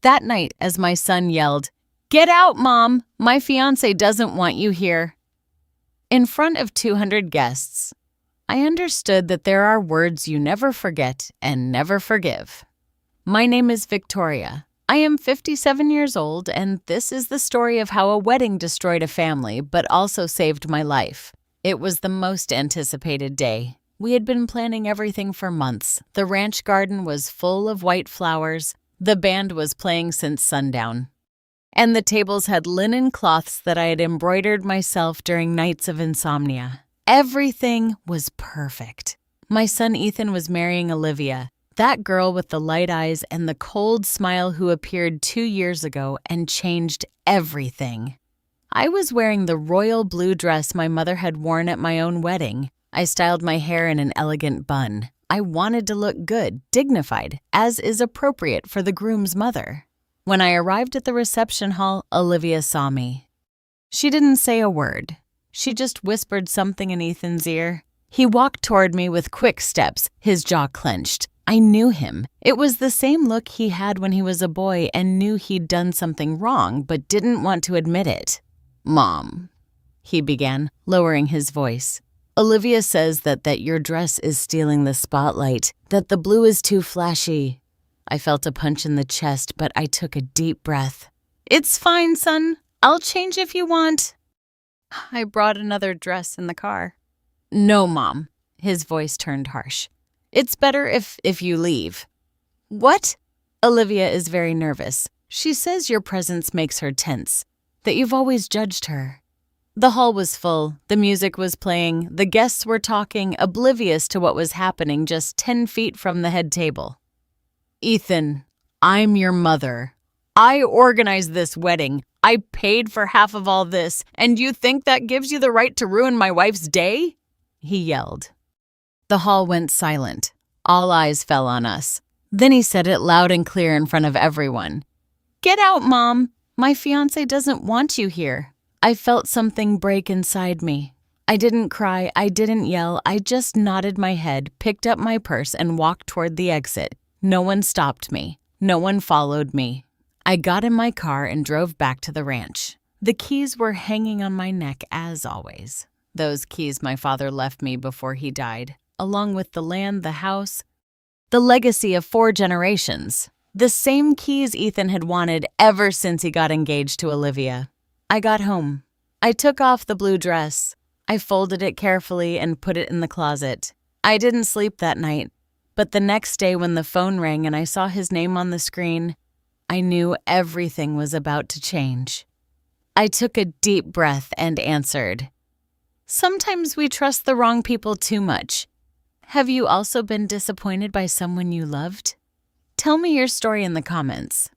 That night, as my son yelled, "Get out, Mom! My fiancé doesn't want you here," in front of 200 guests, I understood that there are words you never forget and never forgive. My name is Victoria. I am 57 years old, and this is the story of how a wedding destroyed a family but also saved my life. It was the most anticipated day. We had been planning everything for months. The ranch garden was full of white flowers. The band was playing since sundown. And the tables had linen cloths that I had embroidered myself during nights of insomnia. Everything was perfect. My son Ethan was marrying Olivia, that girl with the light eyes and the cold smile who appeared 2 years ago and changed everything. I was wearing the royal blue dress my mother had worn at my own wedding. I styled my hair in an elegant bun. I wanted to look good, dignified, as is appropriate for the groom's mother. When I arrived at the reception hall, Olivia saw me. She didn't say a word. She just whispered something in Ethan's ear. He walked toward me with quick steps, his jaw clenched. I knew him. It was the same look he had when he was a boy and knew he'd done something wrong but didn't want to admit it. "Mom," he began, lowering his voice. "Olivia says that your dress is stealing the spotlight, that the blue is too flashy." I felt a punch in the chest, but I took a deep breath. "It's fine, son. I'll change if you want." I brought another dress in the car. "No, Mom." His voice turned harsh. "It's better if you leave." "What?" "Olivia is very nervous. She says your presence makes her tense, that you've always judged her." The hall was full. The music was playing. The guests were talking, oblivious to what was happening just 10 feet from the head table. "Ethan, I'm your mother. I organized this wedding. I paid for half of all this, and you think that gives you the right to ruin my wife's day?" he yelled. The hall went silent. All eyes fell on us. Then he said it loud and clear in front of everyone. "Get out, Mom. My fiancé doesn't want you here." I felt something break inside me. I didn't cry, I didn't yell, I just nodded my head, picked up my purse, and walked toward the exit. No one stopped me. No one followed me. I got in my car and drove back to the ranch. The keys were hanging on my neck as always. Those keys my father left me before he died, along with the land, the house, the legacy of 4 generations. The same keys Ethan had wanted ever since he got engaged to Olivia. I got home. I took off the blue dress. I folded it carefully and put it in the closet. I didn't sleep that night, but the next day when the phone rang and I saw his name on the screen, I knew everything was about to change. I took a deep breath and answered, "Sometimes we trust the wrong people too much. Have you also been disappointed by someone you loved? Tell me your story in the comments."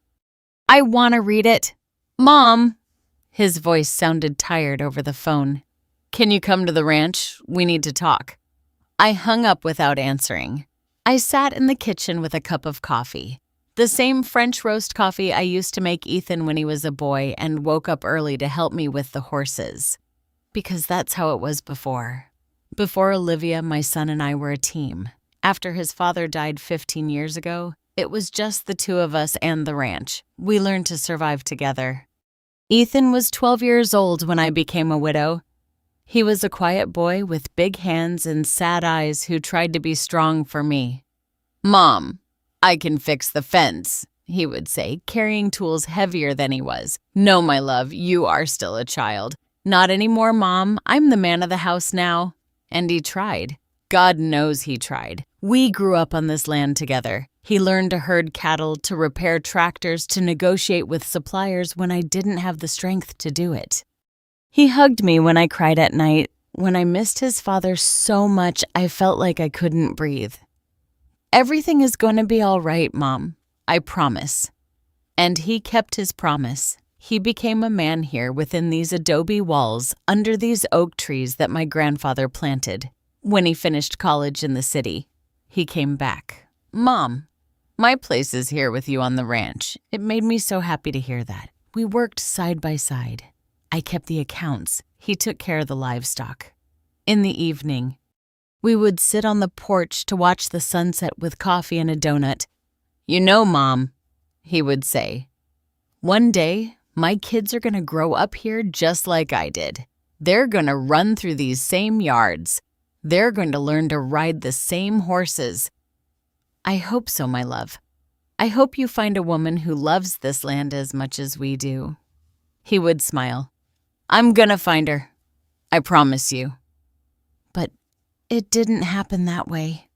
"I want to read it." "Mom." His voice sounded tired over the phone. "Can you come to the ranch? We need to talk." I hung up without answering. I sat in the kitchen with a cup of coffee. The same French roast coffee I used to make Ethan when he was a boy and woke up early to help me with the horses. Because that's how it was before. Before Olivia, my son and I were a team. After his father died 15 years ago, it was just the 2 of us and the ranch. We learned to survive together. Ethan was 12 years old when I became a widow. He was a quiet boy with big hands and sad eyes who tried to be strong for me. "Mom, I can fix the fence," he would say, carrying tools heavier than he was. "No, my love, you are still a child." "Not anymore, Mom. I'm the man of the house now." And he tried. God knows he tried. We grew up on this land together. He learned to herd cattle, to repair tractors, to negotiate with suppliers when I didn't have the strength to do it. He hugged me when I cried at night. When I missed his father so much, I felt like I couldn't breathe. "Everything is going to be all right, Mom. I promise." And he kept his promise. He became a man here within these adobe walls, under these oak trees that my grandfather planted. When he finished college in the city, he came back. "Mom, my place is here with you on the ranch." It made me so happy to hear that. We worked side by side. I kept the accounts. He took care of the livestock. In the evening, we would sit on the porch to watch the sunset with coffee and a donut. "You know, Mom," he would say, One day, my kids are going to grow up here just like I did. They're going to run through these same yards. They're going to learn to ride the same horses. I hope so, my love. I hope you find a woman who loves this land as much as we do. He would smile. I'm gonna find her. I promise you. But it didn't happen that way.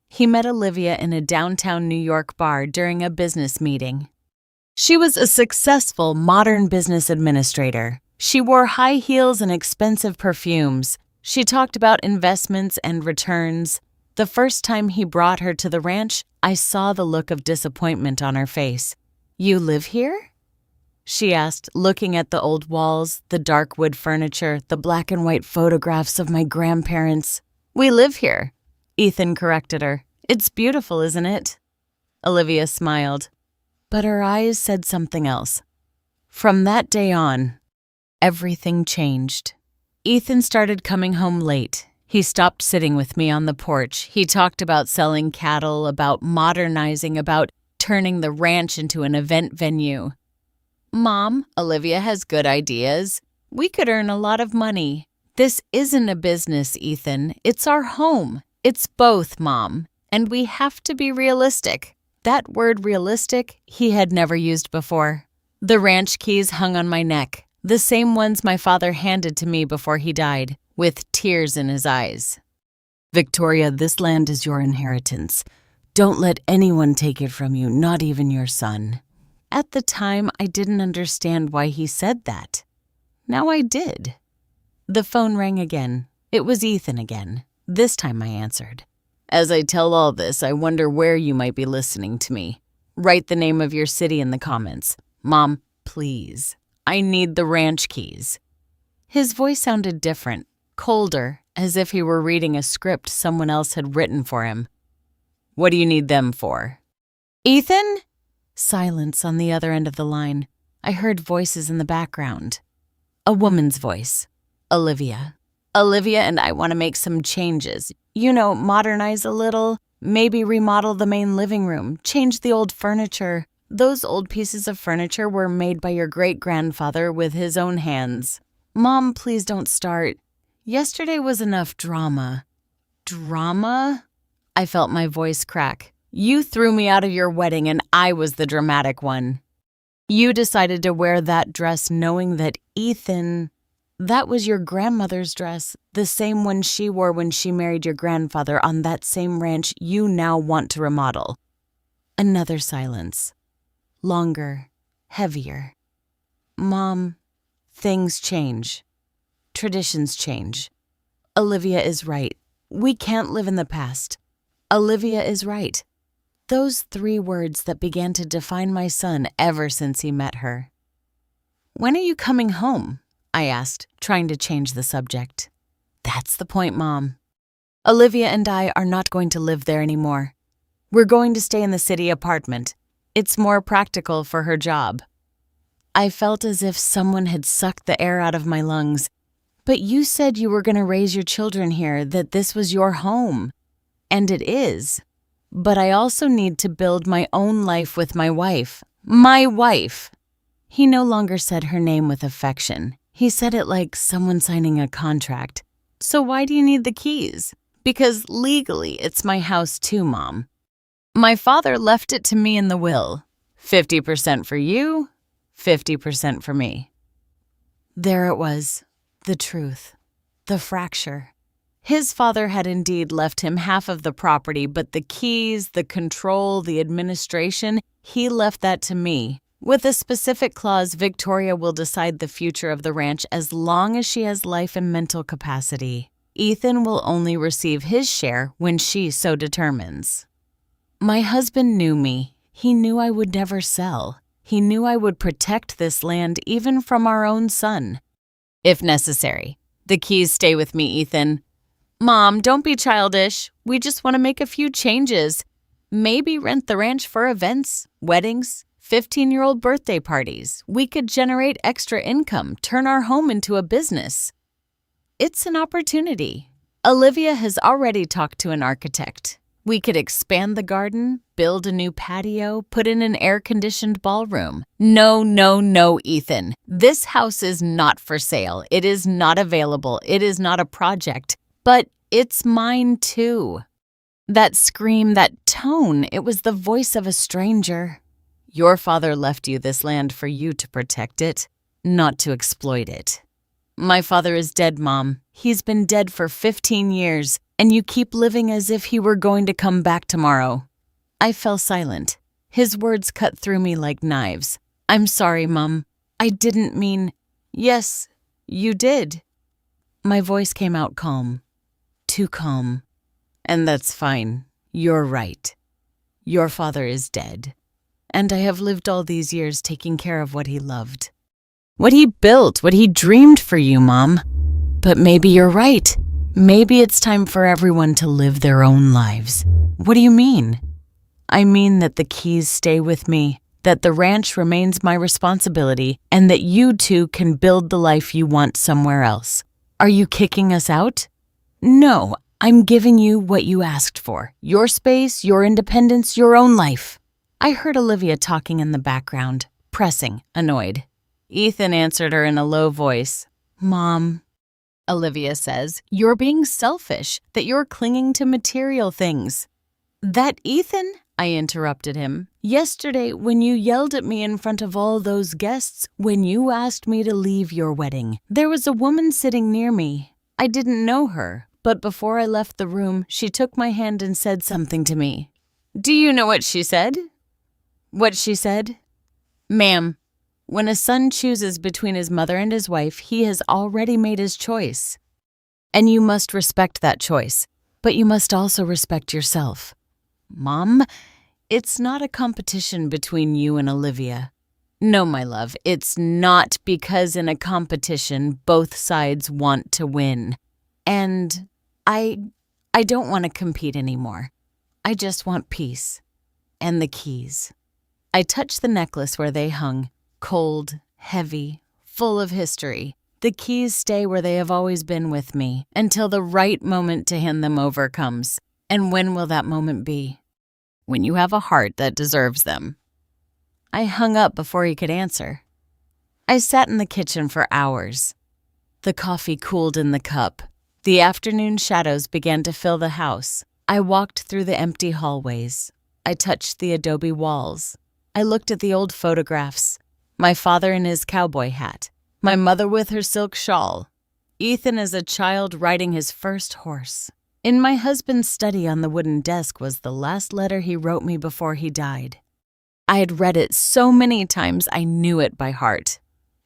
He met Olivia in a downtown New York bar during a business meeting. She was a successful modern business administrator. She wore high heels and expensive perfumes. She talked about investments and returns. The first time he brought her to the ranch, I saw the look of disappointment on her face. You live here? She asked, looking at the old walls, the dark wood furniture, the black and white photographs of my grandparents. We live here, Ethan corrected her. It's beautiful, isn't it? Olivia smiled, but her eyes said something else. From that day on, everything changed. Ethan started coming home late. He stopped sitting with me on the porch. He talked about selling cattle, about modernizing, about turning the ranch into an event venue. Mom, Olivia has good ideas. We could earn a lot of money. This isn't a business, Ethan. It's our home. It's both, Mom. And we have to be realistic. That word realistic, he had never used before. The ranch keys hung on my neck, the same ones my father handed to me before he died, with tears in his eyes. Victoria, this land is your inheritance. Don't let anyone take it from you, not even your son. At the time, I didn't understand why he said that. Now I did. The phone rang again. It was Ethan again. This time I answered. As I tell all this, I wonder where you might be listening to me. Write the name of your city in the comments. Mom, please. I need the ranch keys. His voice sounded different, colder, as if he were reading a script someone else had written for him. What do you need them for? Ethan? Silence on the other end of the line. I heard voices in the background. A woman's voice. Olivia. Olivia and I want to make some changes. Modernize a little. Maybe remodel the main living room. Change the old furniture. Those old pieces of furniture were made by your great-grandfather with his own hands. Mom, please don't start. Yesterday was enough drama. Drama? I felt my voice crack. You threw me out of your wedding and I was the dramatic one. You decided to wear that dress knowing that Ethan... That was your grandmother's dress, the same one she wore when she married your grandfather on that same ranch you now want to remodel. Another silence. Longer, heavier. Mom, things change. Traditions change. Olivia is right. We can't live in the past. Olivia is right. Those 3 words that began to define my son ever since he met her. When are you coming home? I asked, trying to change the subject. That's the point, Mom. Olivia and I are not going to live there anymore. We're going to stay in the city apartment. It's more practical for her job. I felt as if someone had sucked the air out of my lungs. But you said you were going to raise your children here, that this was your home. And it is. But I also need to build my own life with my wife. My wife! He no longer said her name with affection. He said it like someone signing a contract. So why do you need the keys? Because legally it's my house too, Mom. My father left it to me in the will. 50% for you, 50% for me. There it was, the truth, the fracture. His father had indeed left him half of the property, but the keys, the control, the administration, he left that to me. With a specific clause, Victoria will decide the future of the ranch as long as she has life and mental capacity. Ethan will only receive his share when she so determines. My husband knew me. He knew I would never sell. He knew I would protect this land even from our own son. If necessary. The keys stay with me, Ethan. Mom, don't be childish. We just want to make a few changes. Maybe rent the ranch for events, weddings, 15-year-old birthday parties. We could generate extra income, turn our home into a business. It's an opportunity. Olivia has already talked to an architect. We could expand the garden, build a new patio, put in an air-conditioned ballroom. No, no, no, Ethan. This house is not for sale. It is not available. It is not a project. But it's mine too. That scream, that tone, it was the voice of a stranger. Your father left you this land for you to protect it, not to exploit it. My father is dead, Mom. He's been dead for 15 years, and you keep living as if he were going to come back tomorrow. I fell silent. His words cut through me like knives. I'm sorry, Mom. I didn't mean— Yes, you did. My voice came out calm. Too calm. And that's fine. You're right. Your father is dead. And I have lived all these years taking care of what he loved. What he built, what he dreamed for you, Mom. But maybe you're right. Maybe it's time for everyone to live their own lives. What do you mean? I mean that the keys stay with me, that the ranch remains my responsibility, and that you two can build the life you want somewhere else. Are you kicking us out? No, I'm giving you what you asked for. Your space, your independence, your own life. I heard Olivia talking in the background, pressing, annoyed. Ethan answered her in a low voice. Mom, Olivia says, you're being selfish, that you're clinging to material things. That Ethan, I interrupted him. Yesterday, when you yelled at me in front of all those guests, when you asked me to leave your wedding, there was a woman sitting near me. I didn't know her, but before I left the room, she took my hand and said something to me. Do you know what she said? What she said? Ma'am, when a son chooses between his mother and his wife, he has already made his choice. And you must respect that choice, but you must also respect yourself. Mom, it's not a competition between you and Olivia. No, my love, it's not, because in a competition, both sides want to win. And I don't want to compete anymore. I just want peace. And the keys. I touched the necklace where they hung, cold, heavy, full of history. The keys stay where they have always been with me, until the right moment to hand them over comes. And when will that moment be? When you have a heart that deserves them. I hung up before he could answer. I sat in the kitchen for hours. The coffee cooled in the cup. The afternoon shadows began to fill the house. I walked through the empty hallways. I touched the adobe walls. I looked at the old photographs. My father in his cowboy hat. My mother with her silk shawl. Ethan as a child riding his first horse. In my husband's study on the wooden desk was the last letter he wrote me before he died. I had read it so many times I knew it by heart.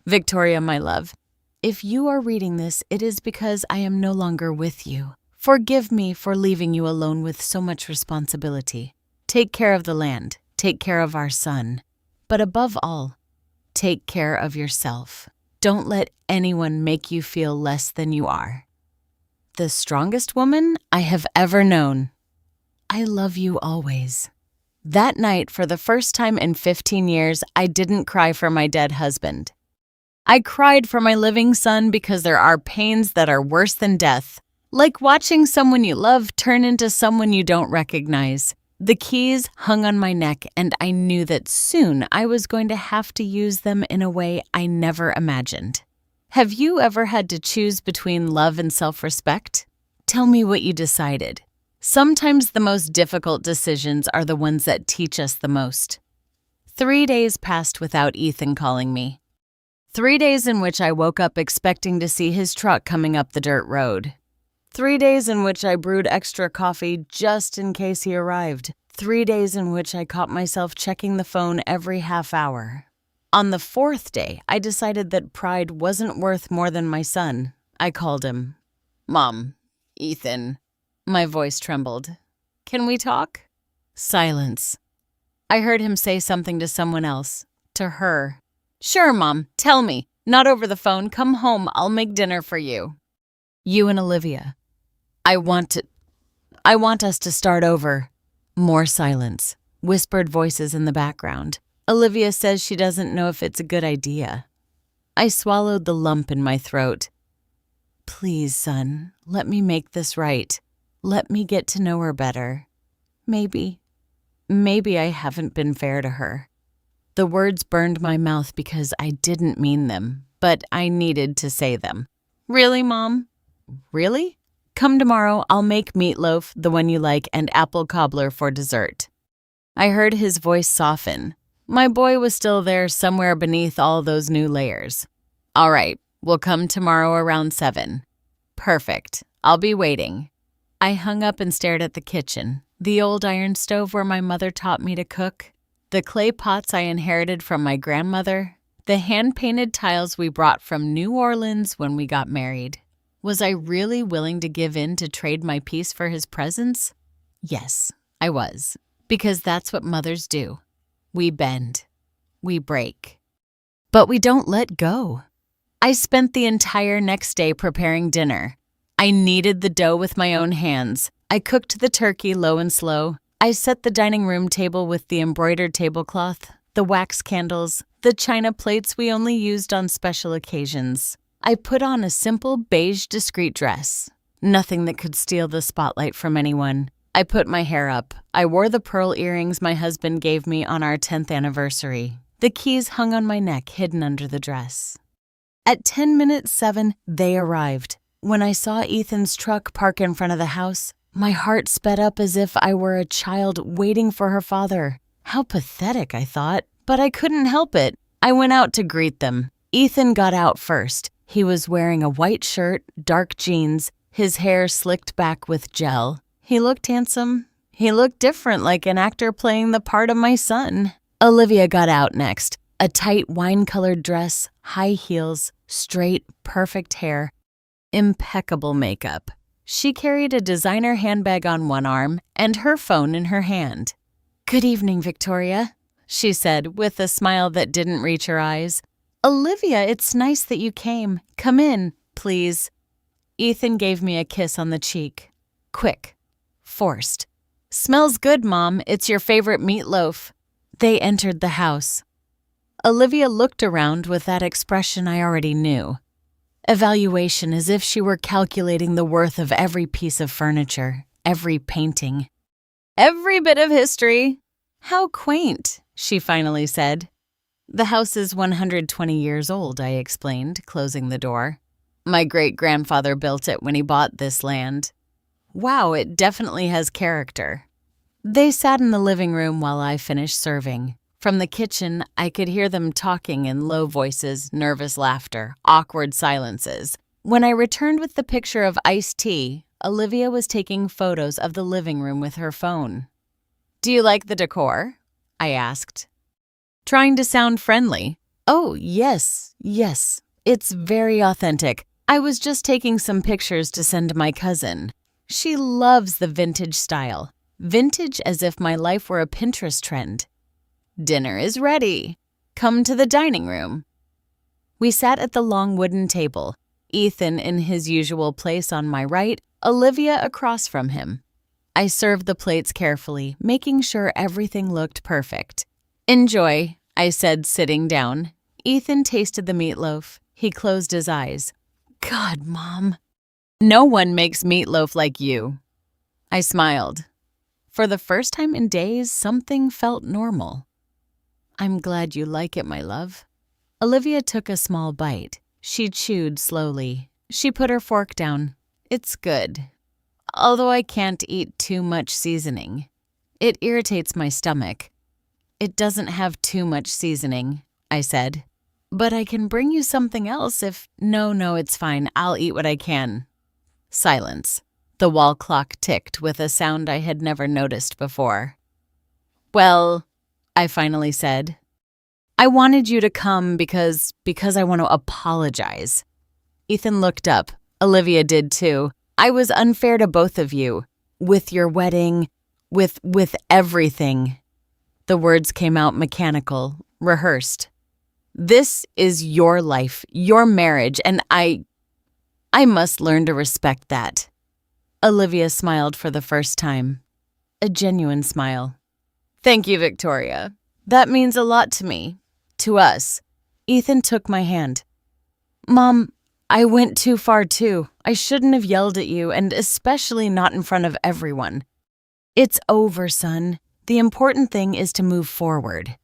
Victoria, my love, if you are reading this, it is because I am no longer with you. Forgive me for leaving you alone with so much responsibility. Take care of the land. Take care of our son. But above all, take care of yourself. Don't let anyone make you feel less than you are. The strongest woman I have ever known. I love you always. That night, for the first time in 15 years, I didn't cry for my dead husband. I cried for my living son because there are pains that are worse than death, like watching someone you love turn into someone you don't recognize. The keys hung on my neck, and I knew that soon I was going to have to use them in a way I never imagined. Have you ever had to choose between love and self-respect? Tell me what you decided. Sometimes the most difficult decisions are the ones that teach us the most. 3 days passed without Ethan calling me. 3 days in which I woke up expecting to see his truck coming up the dirt road. 3 days in which I brewed extra coffee just in case he arrived. 3 days in which I caught myself checking the phone every half hour. On the 4th day, I decided that pride wasn't worth more than my son. I called him. Mom, Ethan. My voice trembled. Can we talk? Silence. I heard him say something to someone else. To her. Sure, Mom. Tell me. Not over the phone. Come home. I'll make dinner for you. You and Olivia. I want us to start over. More silence. Whispered voices in the background. Olivia says she doesn't know if it's a good idea. I swallowed the lump in my throat. Please, son, let me make this right. Let me get to know her better. Maybe I haven't been fair to her. The words burned my mouth because I didn't mean them, but I needed to say them. Really, Mom? Really? Come tomorrow, I'll make meatloaf, the one you like, and apple cobbler for dessert. I heard his voice soften. My boy was still there somewhere beneath all those new layers. All right, we'll come tomorrow around 7. Perfect. I'll be waiting. I hung up and stared at the kitchen, the old iron stove where my mother taught me to cook, the clay pots I inherited from my grandmother, the hand-painted tiles we brought from New Orleans when we got married. Was I really willing to give in to trade my peace for his presence? Yes, I was, because that's what mothers do. We bend. We break. But we don't let go. I spent the entire next day preparing dinner. I kneaded the dough with my own hands. I cooked the turkey low and slow. I set the dining room table with the embroidered tablecloth, the wax candles, the china plates we only used on special occasions. I put on a simple beige discreet dress, nothing that could steal the spotlight from anyone. I put my hair up. I wore the pearl earrings my husband gave me on our 10th anniversary. The keys hung on my neck, hidden under the dress. At 7:10, they arrived. When I saw Ethan's truck park in front of the house, my heart sped up as if I were a child waiting for her father. How pathetic, I thought, but I couldn't help it. I went out to greet them. Ethan got out first. He was wearing a white shirt, dark jeans, his hair slicked back with gel. He looked handsome. He looked different, like an actor playing the part of my son. Olivia got out next. A tight wine-colored dress, high heels, straight, perfect hair, impeccable makeup. She carried a designer handbag on one arm and her phone in her hand. "Good evening, Victoria," she said with a smile that didn't reach her eyes. "Olivia, it's nice that you came. Come in, please." Ethan gave me a kiss on the cheek. Quick. Forced. "Smells good, Mom. It's your favorite meatloaf." They entered the house. Olivia looked around with that expression I already knew. Evaluation, as if she were calculating the worth of every piece of furniture, every painting. "Every bit of history." "How quaint," she finally said. "The house is 120 years old," I explained, closing the door. "My great-grandfather built it when he bought this land." "Wow, it definitely has character." They sat in the living room while I finished serving. From the kitchen, I could hear them talking in low voices, nervous laughter, awkward silences. When I returned with the picture of iced tea, Olivia was taking photos of the living room with her phone. "Do you like the decor?" I asked, trying to sound friendly. "Oh, yes. It's very authentic. I was just taking some pictures to send to my cousin. She loves the vintage style. Vintage as if my life were a Pinterest trend." "Dinner is ready. Come to the dining room." We sat at the long wooden table, Ethan in his usual place on my right, Olivia across from him. I served the plates carefully, making sure everything looked perfect. "Enjoy," I said, sitting down. Ethan tasted the meatloaf. He closed his eyes. "God, Mom. No one makes meatloaf like you." I smiled. For the first time in days, something felt normal. "I'm glad you like it, my love." Olivia took a small bite. She chewed slowly. She put her fork down. "It's good. Although I can't eat too much seasoning. It irritates my stomach." "It doesn't have too much seasoning," I said. "But I can bring you something else if—" No, it's fine. I'll eat what I can." Silence. The wall clock ticked with a sound I had never noticed before. "Well," I finally said, "I wanted you to come because I want to apologize." Ethan looked up. Olivia did too. "I was unfair to both of you. With your wedding, with everything." The words came out mechanical, rehearsed. "This is your life, your marriage, and I must learn to respect that." Olivia smiled for the first time. A genuine smile. "Thank you, Victoria. That means a lot to me. To us." Ethan took my hand. "Mom, I went too far too. I shouldn't have yelled at you, and especially not in front of everyone." It's over, son. The important thing is to move forward.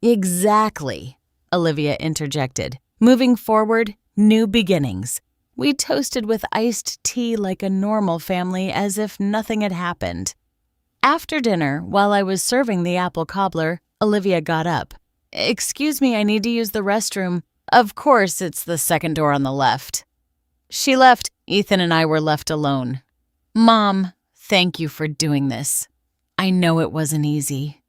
Exactly, Olivia interjected. Moving forward, new beginnings. We toasted with iced tea like a normal family as if nothing had happened. After dinner, while I was serving the apple cobbler, Olivia got up. Excuse me, I need to use the restroom. Of course, it's the second door on the left. She left. Ethan and I were left alone. Mom, thank you for doing this. I know it wasn't easy.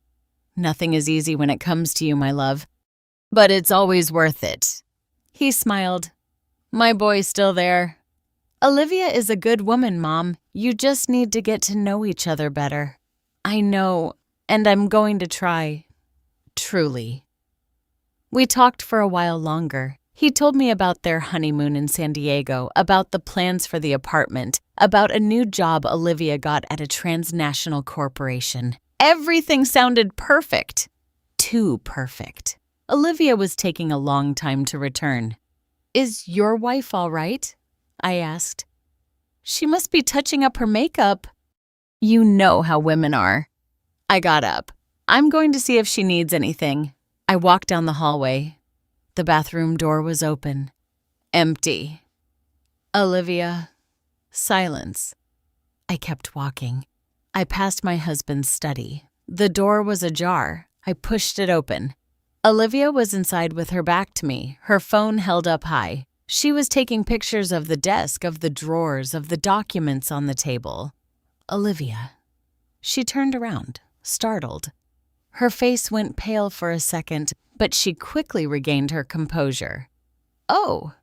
Nothing is easy when it comes to you, my love. But it's always worth it. He smiled. My boy's still there. Olivia is a good woman, Mom. You just need to get to know each other better. I know, and I'm going to try. Truly. We talked for a while longer. He told me about their honeymoon in San Diego, about the plans for the apartment, about a new job Olivia got at a transnational corporation. Everything sounded perfect. Too perfect. Olivia was taking a long time to return. Is your wife all right? I asked. She must be touching up her makeup. You know how women are. I got up. I'm going to see if she needs anything. I walked down the hallway. The bathroom door was open. Empty. Olivia. Silence. I kept walking. I passed my husband's study. The door was ajar. I pushed it open. Olivia was inside with her back to me, her phone held up high. She was taking pictures of the desk, of the drawers, of the documents on the table. Olivia. She turned around, startled. Her face went pale for a second, but she quickly regained her composure. Oh,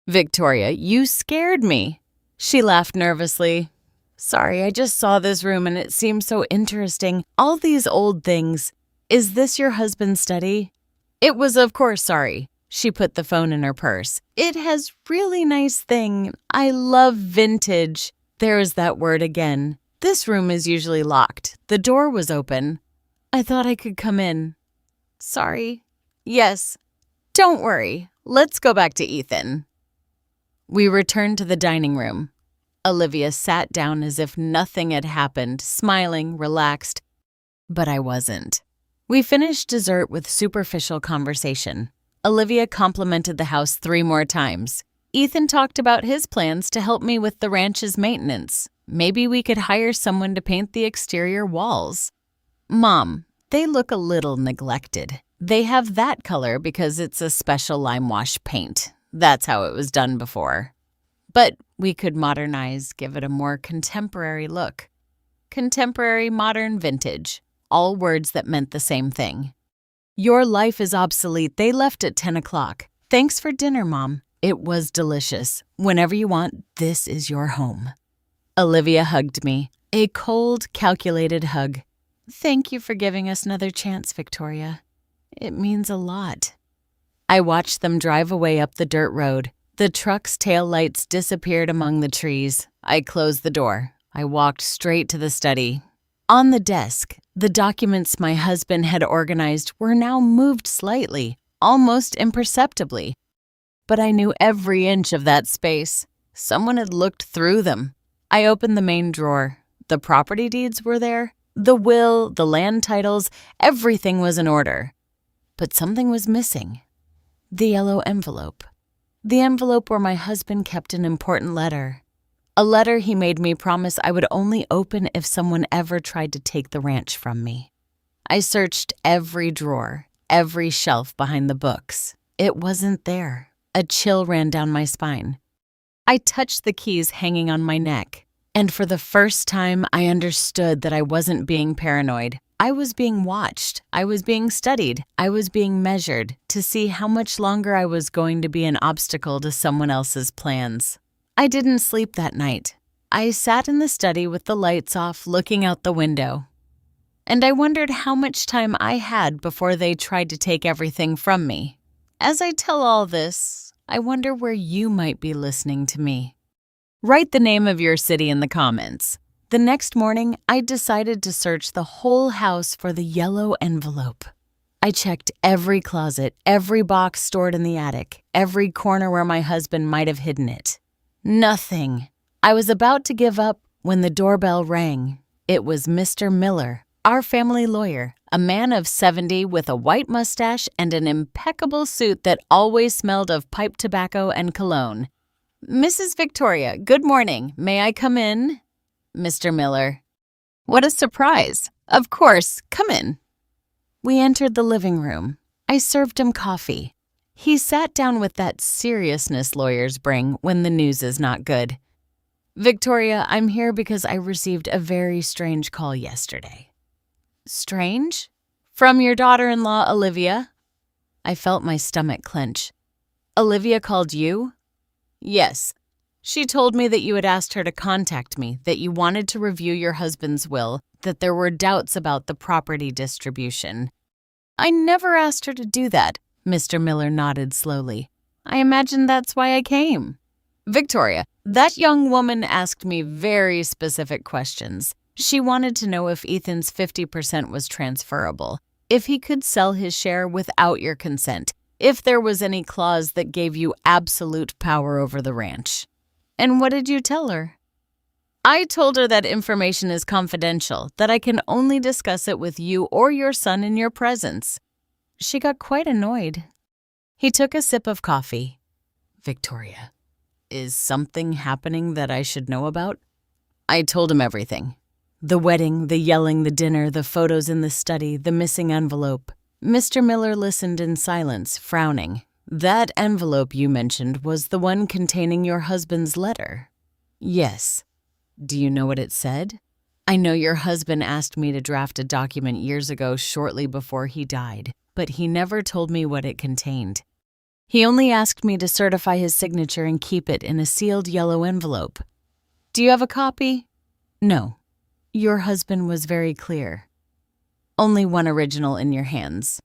Victoria, you scared me. She laughed nervously. Sorry, I just saw this room and it seemed so interesting. All these old things. Is this your husband's study? It was, of course, sorry. She put the phone in her purse. It has really nice thing. I love vintage. There is that word again. This room is usually locked. The door was open. I thought I could come in. Sorry. Yes. Don't worry. Let's go back to Ethan. We returned to the dining room. Olivia sat down as if nothing had happened, smiling, relaxed. But I wasn't. We finished dessert with superficial conversation. Olivia complimented the house 3 more times. Ethan talked about his plans to help me with the ranch's maintenance. Maybe we could hire someone to paint the exterior walls. Mom, they look a little neglected. They have that color because it's a special lime wash paint. That's how it was done before. But we could modernize, give it a more contemporary look. Contemporary, modern, vintage. All words that meant the same thing. Your life is obsolete. They left at 10 o'clock. Thanks for dinner, Mom. It was delicious. Whenever you want, this is your home. Olivia hugged me. A cold, calculated hug. Thank you for giving us another chance, Victoria. It means a lot. I watched them drive away up the dirt road. The truck's taillights disappeared among the trees. I closed the door. I walked straight to the study. On the desk, the documents my husband had organized were now moved slightly, almost imperceptibly. But I knew every inch of that space. Someone had looked through them. I opened the main drawer. The property deeds were there. The will, the land titles, everything was in order. But something was missing. The yellow envelope. The envelope where my husband kept an important letter. A letter he made me promise I would only open if someone ever tried to take the ranch from me. I searched every drawer, every shelf behind the books. It wasn't there. A chill ran down my spine. I touched the keys hanging on my neck, and for the first time I understood that I wasn't being paranoid. I was being watched. I was being studied. I was being measured to see how much longer I was going to be an obstacle to someone else's plans. I didn't sleep that night. I sat in the study with the lights off, looking out the window. And I wondered how much time I had before they tried to take everything from me. As I tell all this, I wonder where you might be listening to me. Write the name of your city in the comments. The next morning, I decided to search the whole house for the yellow envelope. I checked every closet, every box stored in the attic, every corner where my husband might have hidden it. Nothing. I was about to give up when the doorbell rang. It was Mr. Miller, our family lawyer, a man of 70 with a white mustache and an impeccable suit that always smelled of pipe tobacco and cologne. "Mrs. Victoria, good morning. May I come in?" Mr. Miller: "What a surprise. Of course, come in." We entered the living room. I served him coffee. He sat down with that seriousness lawyers bring when the news is not good. "Victoria, I'm here because I received a very strange call yesterday." "Strange? From your daughter-in-law, Olivia?" I felt my stomach clench. "Olivia called you?" "Yes. She told me that you had asked her to contact me, that you wanted to review your husband's will, that there were doubts about the property distribution." "I never asked her to do that," Mr. Miller nodded slowly. "I imagine that's why I came." "Victoria, that young woman asked me very specific questions. She wanted to know if Ethan's 50% was transferable, if he could sell his share without your consent, if there was any clause that gave you absolute power over the ranch." "And what did you tell her?" "I told her that information is confidential, that I can only discuss it with you or your son in your presence." She got quite annoyed. He took a sip of coffee. "Victoria, is something happening that I should know about?" I told him everything. The wedding, the yelling, the dinner, the photos in the study, the missing envelope. Mr. Miller listened in silence, frowning. "That envelope you mentioned was the one containing your husband's letter." "Yes." "Do you know what it said?" "I know your husband asked me to draft a document years ago shortly before he died, but he never told me what it contained. He only asked me to certify his signature and keep it in a sealed yellow envelope." "Do you have a copy?" "No. Your husband was very clear. Only one original in your hands."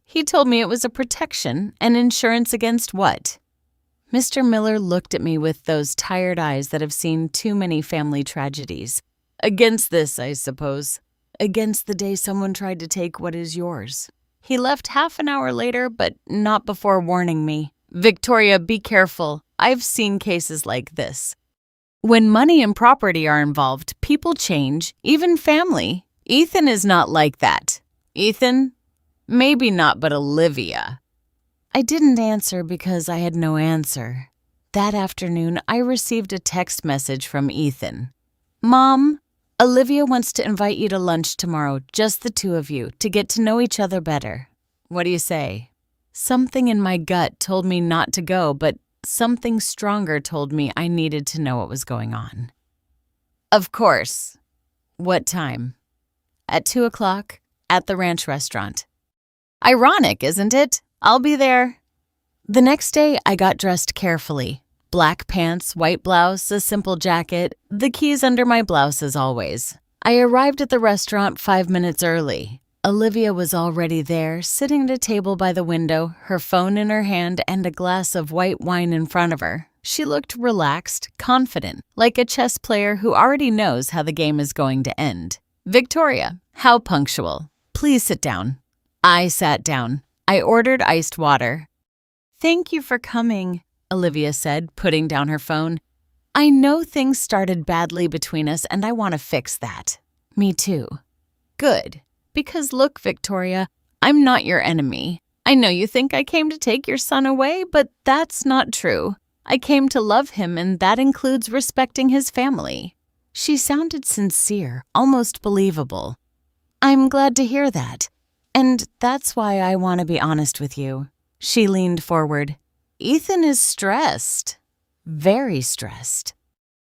"He told me it was a protection, an insurance against what?" Mr. Miller looked at me with those tired eyes that have seen too many family tragedies. "Against this, I suppose. Against the day someone tried to take what is yours. He left half an hour later, but not before warning me. Victoria, be careful. I've seen cases like this. When money and property are involved, people change, even family. Ethan is not like that. Ethan? Maybe not, but Olivia." I didn't answer because I had no answer. That afternoon, I received a text message from Ethan. "Mom, Olivia wants to invite you to lunch tomorrow, just the two of you, to get to know each other better. What do you say?" Something in my gut told me not to go, but something stronger told me I needed to know what was going on. "Of course." "What time?" "At 2:00, at the ranch restaurant." "Ironic, isn't it? I'll be there." The next day, I got dressed carefully. Black pants, white blouse, a simple jacket, the keys under my blouse as always. I arrived at the restaurant 5 minutes early. Olivia was already there, sitting at a table by the window, her phone in her hand and a glass of white wine in front of her. She looked relaxed, confident, like a chess player who already knows how the game is going to end. "Victoria, how punctual. Please sit down." I sat down. I ordered iced water. "Thank you for coming," Olivia said, putting down her phone. "I know things started badly between us, and I want to fix that." "Me too." "Good. Because look, Victoria, I'm not your enemy. I know you think I came to take your son away, but that's not true. I came to love him, and that includes respecting his family." She sounded sincere, almost believable. "I'm glad to hear that. And that's why I want to be honest with you." She leaned forward. "Ethan is stressed. Very stressed.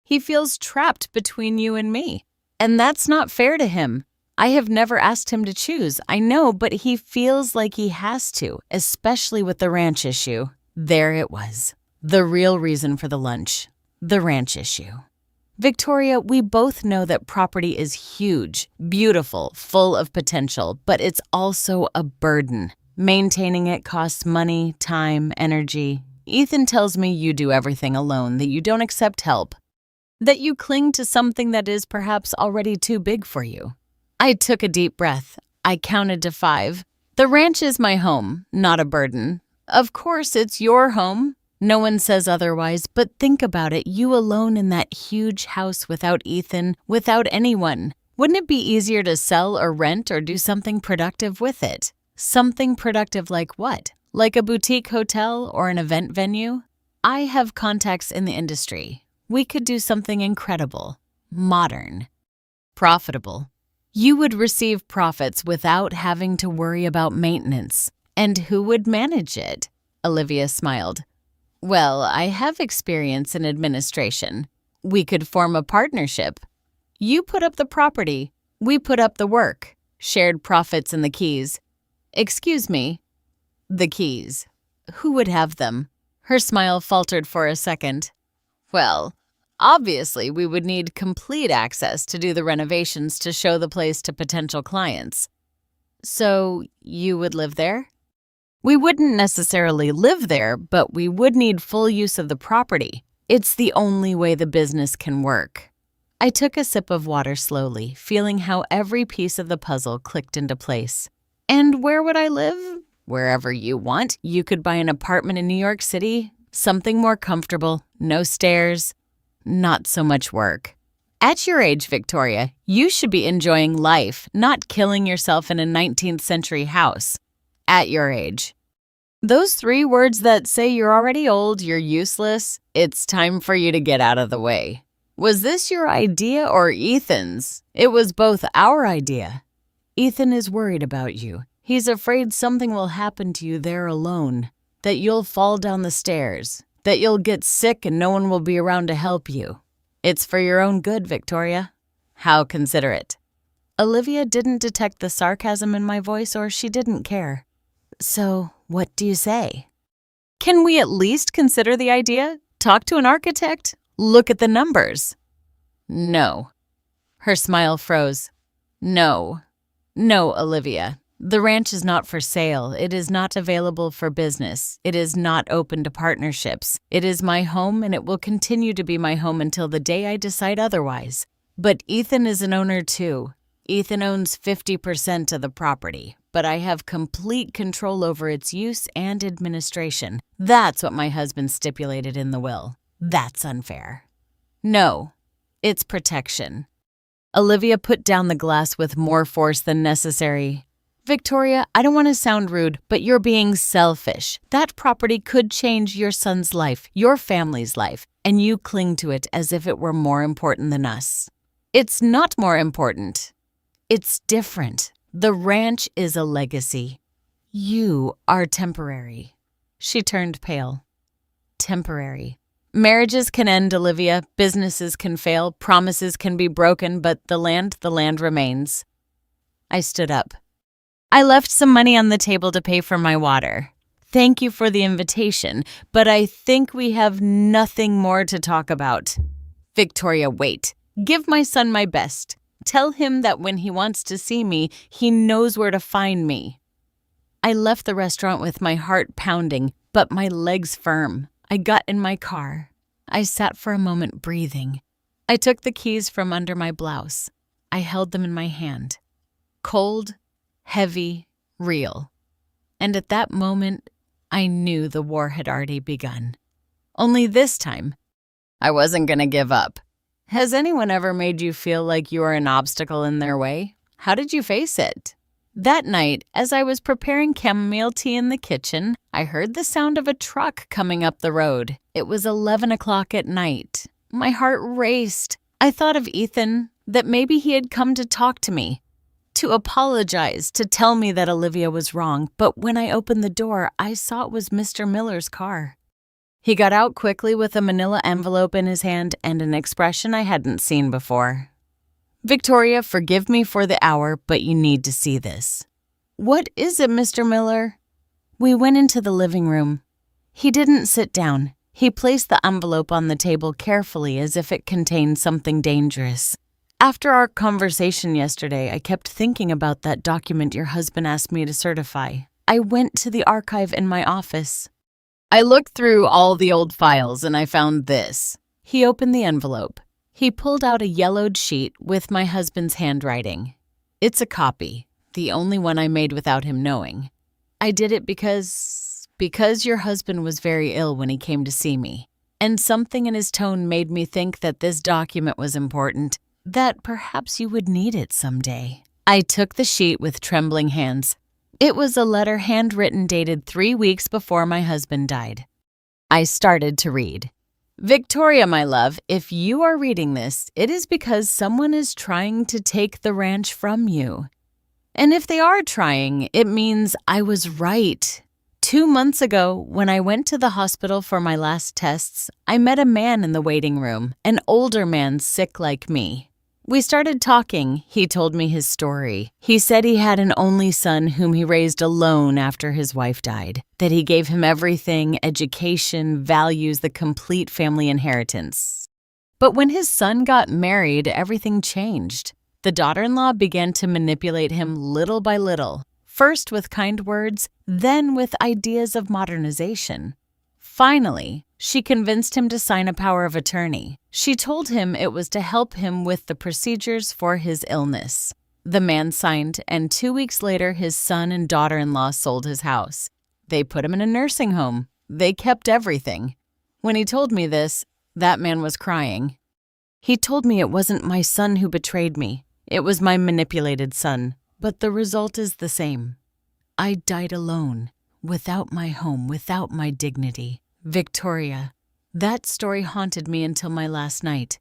He feels trapped between you and me. And that's not fair to him. I have never asked him to choose, I know, but he feels like he has to, especially with the ranch issue." There it was. The real reason for the lunch. The ranch issue. "Victoria, we both know that property is huge, beautiful, full of potential, but it's also a burden. Maintaining it costs money, time, energy. Ethan tells me you do everything alone, that you don't accept help, that you cling to something that is perhaps already too big for you." I took a deep breath. I counted to 5. "The ranch is my home, not a burden. Of course, it's your home. No one says otherwise, but think about it. You alone in that huge house without Ethan, without anyone. Wouldn't it be easier to sell or rent or do something productive with it? Something productive like what? Like a boutique hotel or an event venue? I have contacts in the industry. We could do something incredible, modern, profitable. You would receive profits without having to worry about maintenance. And who would manage it? Olivia smiled. Well, I have experience in administration. We could form a partnership. You put up the property, we put up the work, shared profits and the keys. Excuse me, the keys. Who would have them? Her smile faltered for a second. Well, obviously we would need complete access to do the renovations to show the place to potential clients. So you would live there? We wouldn't necessarily live there, but we would need full use of the property. It's the only way the business can work. I took a sip of water slowly, feeling how every piece of the puzzle clicked into place. And where would I live? Wherever you want. You could buy an apartment in New York City, something more comfortable, no stairs, not so much work. At your age, Victoria, you should be enjoying life, not killing yourself in a 19th century house. At your age. Those 3 words that say you're already old, you're useless, it's time for you to get out of the way. Was this your idea or Ethan's? It was both our idea. Ethan is worried about you. He's afraid something will happen to you there alone, that you'll fall down the stairs, that you'll get sick and no one will be around to help you. It's for your own good, Victoria. How considerate. Olivia didn't detect the sarcasm in my voice, or she didn't care. So, what do you say? Can we at least consider the idea? Talk to an architect? Look at the numbers. No. Her smile froze. No. No, Olivia. The ranch is not for sale. It is not available for business. It is not open to partnerships. It is my home, and it will continue to be my home until the day I decide otherwise. But Ethan is an owner too. Ethan owns 50% of the property, but I have complete control over its use and administration. That's what my husband stipulated in the will. That's unfair. No, it's protection. Olivia put down the glass with more force than necessary. Victoria, I don't want to sound rude, but you're being selfish. That property could change your son's life, your family's life, and you cling to it as if it were more important than us. It's not more important. It's different. The ranch is a legacy. You are temporary. She turned pale. Temporary. Marriages can end, Olivia. Businesses can fail. Promises can be broken, but the land remains. I stood up. I left some money on the table to pay for my water. Thank you for the invitation, but I think we have nothing more to talk about. Victoria, wait. Give my son my best. Tell him that when he wants to see me, he knows where to find me. I left the restaurant with my heart pounding, but my legs firm. I got in my car. I sat for a moment breathing. I took the keys from under my blouse. I held them in my hand. Cold, heavy, real. And at that moment, I knew the war had already begun. Only this time, I wasn't going to give up. Has anyone ever made you feel like you are an obstacle in their way? How did you face it? That night, as I was preparing chamomile tea in the kitchen, I heard the sound of a truck coming up the road. It was 11 o'clock at night. My heart raced. I thought of Ethan, that maybe he had come to talk to me, to apologize, to tell me that Olivia was wrong. But when I opened the door, I saw it was Mr. Miller's car. He got out quickly with a manila envelope in his hand and an expression I hadn't seen before. Victoria, forgive me for the hour, but you need to see this. What is it, Mr. Miller? We went into the living room. He didn't sit down. He placed the envelope on the table carefully as if it contained something dangerous. After our conversation yesterday, I kept thinking about that document your husband asked me to certify. I went to the archive in my office. I looked through all the old files and I found this. He opened the envelope. He pulled out a yellowed sheet with my husband's handwriting. It's a copy, the only one I made without him knowing. I did it because your husband was very ill when he came to see me, and something in his tone made me think that this document was important. that perhaps you would need it someday. I took the sheet with trembling hands. It was a letter handwritten dated 3 weeks before my husband died. I started to read. Victoria, my love, if you are reading this, it is because someone is trying to take the ranch from you. And if they are trying, it means I was right. 2 months ago, when I went to the hospital for my last tests, I met a man in the waiting room, an older man sick like me. We started talking. He told me his story. He said he had an only son whom he raised alone after his wife died, that he gave him everything, education, values, the complete family inheritance. But when his son got married, everything changed. The daughter-in-law began to manipulate him little by little, first with kind words, then with ideas of modernization. Finally, she convinced him to sign a power of attorney. She told him it was to help him with the procedures for his illness. The man signed, and 2 weeks later, his son and daughter-in-law sold his house. They put him in a nursing home. They kept everything. When he told me this, that man was crying. He told me it wasn't my son who betrayed me. It was my manipulated son. But the result is the same. I died alone, without my home, without my dignity. Victoria, that story haunted me until my last night,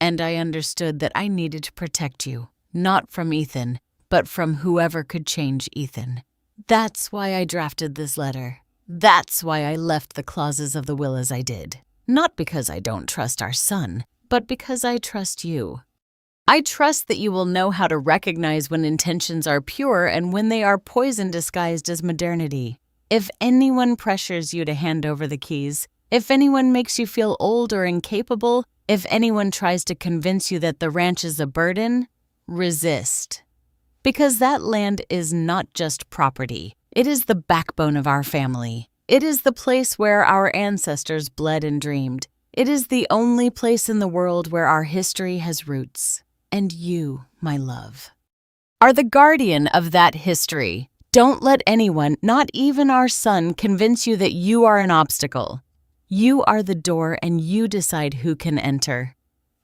and I understood that I needed to protect you, not from Ethan, but from whoever could change Ethan. That's why I drafted this letter. That's why I left the clauses of the will as I did. Not because I don't trust our son, but because I trust you. I trust that you will know how to recognize when intentions are pure and when they are poison disguised as modernity. If anyone pressures you to hand over the keys, if anyone makes you feel old or incapable, if anyone tries to convince you that the ranch is a burden, resist. Because that land is not just property. It is the backbone of our family. It is the place where our ancestors bled and dreamed. It is the only place in the world where our history has roots. And you, my love, are the guardian of that history. Don't let anyone, not even our son, convince you that you are an obstacle. You are the door and you decide who can enter.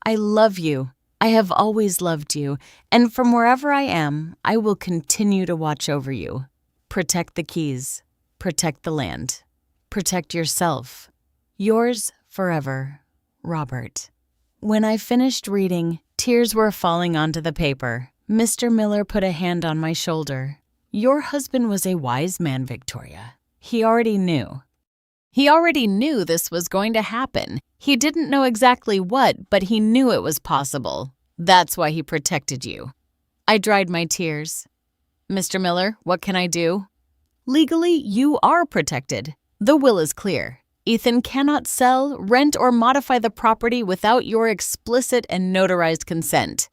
I love you. I have always loved you. And from wherever I am, I will continue to watch over you. Protect the keys. Protect the land. Protect yourself. Yours forever, Robert. When I finished reading, tears were falling onto the paper. Mr. Miller put a hand on my shoulder. Your husband was a wise man, Victoria. He already knew. He already knew this was going to happen. He didn't know exactly what, but he knew it was possible. That's why he protected you. I dried my tears. Mr. Miller, what can I do? Legally, you are protected. The will is clear. Ethan cannot sell, rent, or modify the property without your explicit and notarized consent.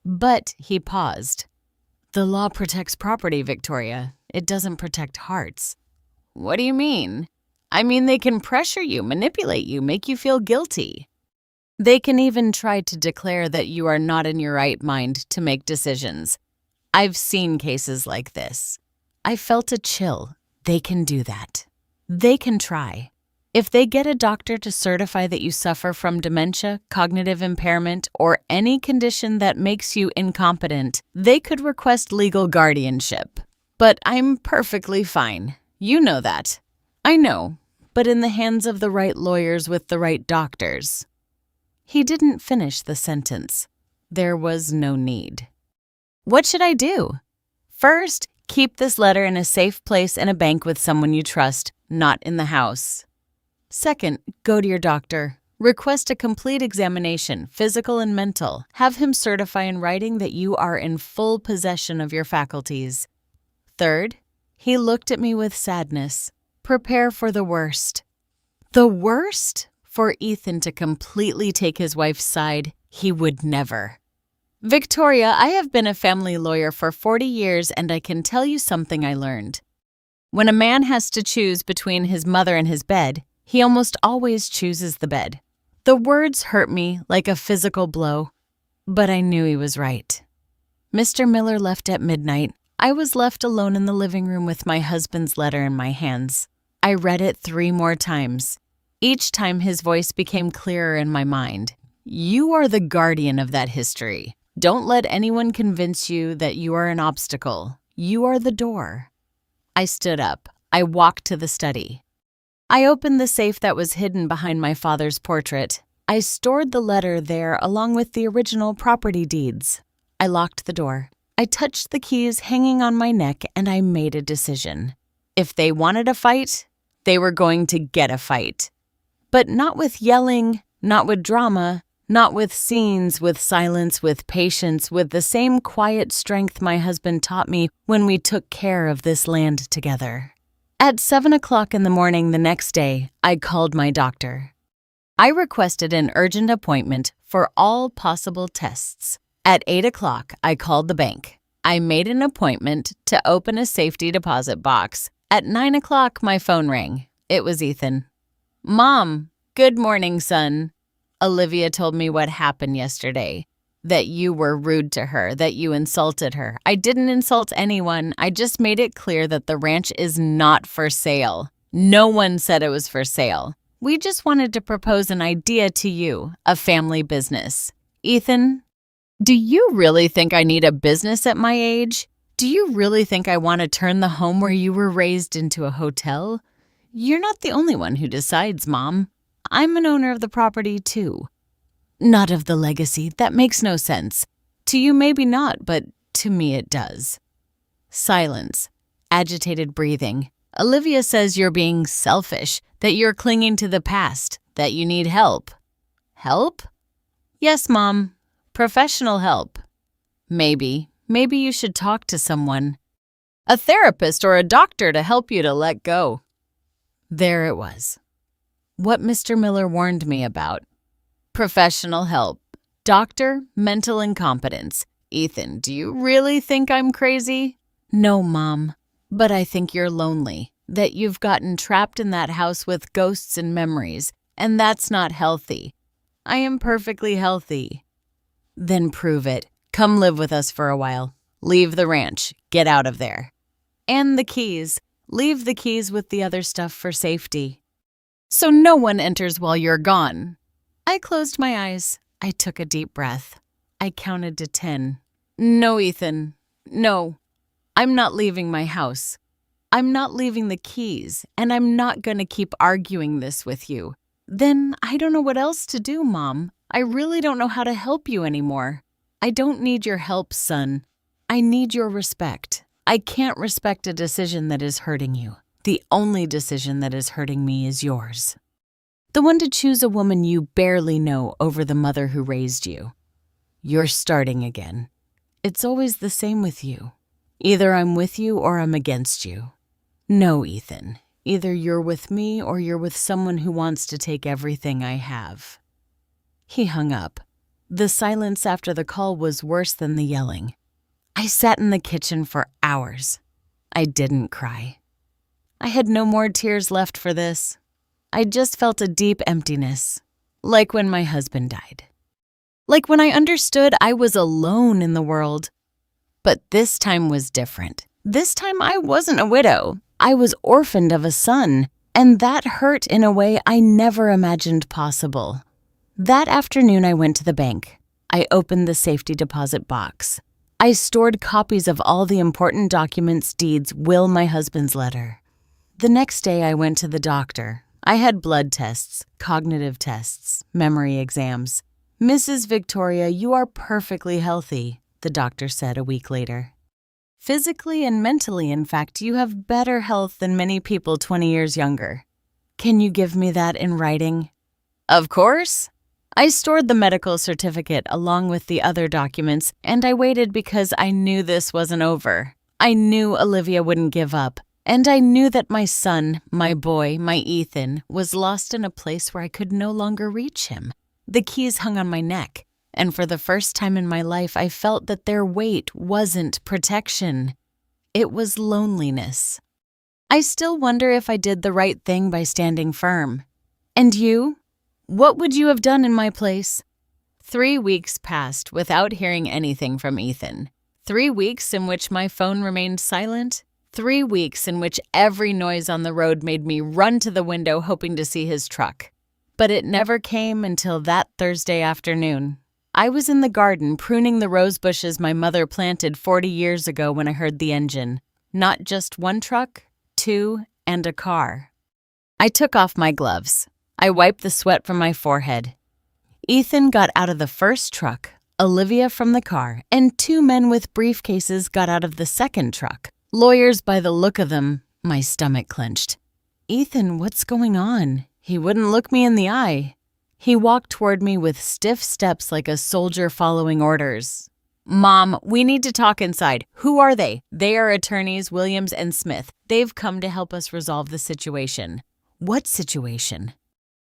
But he paused. The law protects property, Victoria. It doesn't protect hearts. What do you mean? I mean, they can pressure you, manipulate you, make you feel guilty. They can even try to declare that you are not in your right mind to make decisions. I've seen cases like this. I felt a chill. They can do that. They can try. If they get a doctor to certify that you suffer from dementia, cognitive impairment, or any condition that makes you incompetent, they could request legal guardianship. But I'm perfectly fine. You know that. I know, but in the hands of the right lawyers with the right doctors. He didn't finish the sentence. There was no need. What should I do? First, keep this letter in a safe place in a bank with someone you trust, not in the house. Second, go to your doctor. Request a complete examination, physical and mental. Have him certify in writing that you are in full possession of your faculties. Third, he looked at me with sadness. Prepare for the worst. The worst? For Ethan to completely take his wife's side, he would never. Victoria, I have been a family lawyer for 40 years, and I can tell you something I learned. When a man has to choose between his mother and his bed, he almost always chooses the bed. The words hurt me like a physical blow, but I knew he was right. Mr. Miller left at midnight. I was left alone in the living room with my husband's letter in my hands. I read it 3 more times. Each time his voice became clearer in my mind. You are the guardian of that history. Don't let anyone convince you that you are an obstacle. You are the door. I stood up. I walked to the study. I opened the safe that was hidden behind my father's portrait. I stored the letter there along with the original property deeds. I locked the door. I touched the keys hanging on my neck, and I made a decision. If they wanted a fight, they were going to get a fight. But not with yelling, not with drama, not with scenes, with silence, with patience, with the same quiet strength my husband taught me when we took care of this land together. At 7 o'clock in the morning the next day, I called my doctor. I requested an urgent appointment for all possible tests. At 8 o'clock, I called the bank. I made an appointment to open a safety deposit box. At 9 o'clock, my phone rang. It was Ethan. "Mom, good morning, son. Olivia told me what happened yesterday, that you were rude to her, that you insulted her. I didn't insult anyone. I just made it clear that the ranch is not for sale. No one said it was for sale. We just wanted to propose an idea to you, a family business. Ethan, do you really think I need a business at my age? Do you really think I want to turn the home where you were raised into a hotel? You're not the only one who decides, Mom. I'm an owner of the property, too. Not of the legacy. That makes no sense. To you, maybe not, but to me it does." Silence. Agitated breathing. Olivia says you're being selfish, that you're clinging to the past, that you need help. Help? Yes, Mom. Professional help. Maybe you should talk to someone. A therapist or a doctor to help you to let go. There it was. What Mr. Miller warned me about. Professional help. Doctor, mental incompetence. Ethan, do you really think I'm crazy? No, Mom, but I think you're lonely, that you've gotten trapped in that house with ghosts and memories, and that's not healthy. I am perfectly healthy. Then prove it. Come live with us for a while. Leave the ranch. Get out of there. And the keys. Leave the keys with the other stuff for safety. So no one enters while you're gone. I closed my eyes. I took a deep breath. I counted to 10. No, Ethan. No. I'm not leaving my house. I'm not leaving the keys, and I'm not going to keep arguing this with you. Then I don't know what else to do, Mom. I really don't know how to help you anymore. I don't need your help, son. I need your respect. I can't respect a decision that is hurting you. The only decision that is hurting me is yours. The one to choose a woman you barely know over the mother who raised you. You're starting again. It's always the same with you. Either I'm with you or I'm against you. No, Ethan. Either you're with me or you're with someone who wants to take everything I have. He hung up. The silence after the call was worse than the yelling. I sat in the kitchen for hours. I didn't cry. I had no more tears left for this. I just felt a deep emptiness, like when my husband died. Like when I understood I was alone in the world. But this time was different. This time I wasn't a widow. I was orphaned of a son, and that hurt in a way I never imagined possible. That afternoon I went to the bank. I opened the safety deposit box. I stored copies of all the important documents, deeds, will, my husband's letter. The next day I went to the doctor. I had blood tests, cognitive tests, memory exams. Mrs. Victoria, you are perfectly healthy, the doctor said a week later. Physically and mentally, in fact, you have better health than many people 20 years younger. Can you give me that in writing? Of course. I stored the medical certificate along with the other documents, and I waited because I knew this wasn't over. I knew Olivia wouldn't give up, and I knew that my son, my boy, my Ethan, was lost in a place where I could no longer reach him. The keys hung on my neck, and for the first time in my life I felt that their weight wasn't protection. It was loneliness. I still wonder if I did the right thing by standing firm. And you? What would you have done in my place? 3 weeks passed without hearing anything from Ethan. 3 weeks in which my phone remained silent. 3 weeks in which every noise on the road made me run to the window hoping to see his truck. But it never came until that Thursday afternoon. I was in the garden pruning the rose bushes my mother planted 40 years ago when I heard the engine. Not just one truck, two, and a car. I took off my gloves. I wiped the sweat from my forehead. Ethan got out of the first truck, Olivia from the car, and two men with briefcases got out of the second truck. Lawyers by the look of them. My stomach clenched. Ethan, what's going on? He wouldn't look me in the eye. He walked toward me with stiff steps like a soldier following orders. Mom, we need to talk inside. Who are they? They are attorneys Williams and Smith. They've come to help us resolve the situation. What situation?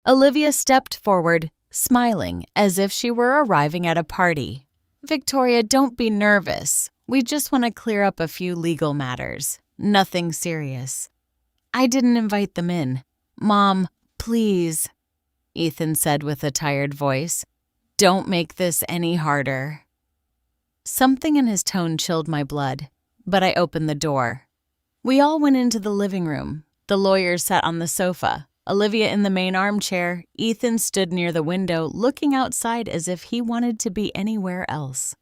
Olivia stepped forward, smiling as if she were arriving at a party. Victoria, don't be nervous. We just want to clear up a few legal matters. Nothing serious. I didn't invite them in. Mom, please, Ethan said with a tired voice. Don't make this any harder. Something in his tone chilled my blood, but I opened the door. We all went into the living room. The lawyers sat on the sofa, Olivia in the main armchair. Ethan stood near the window, looking outside as if he wanted to be anywhere else.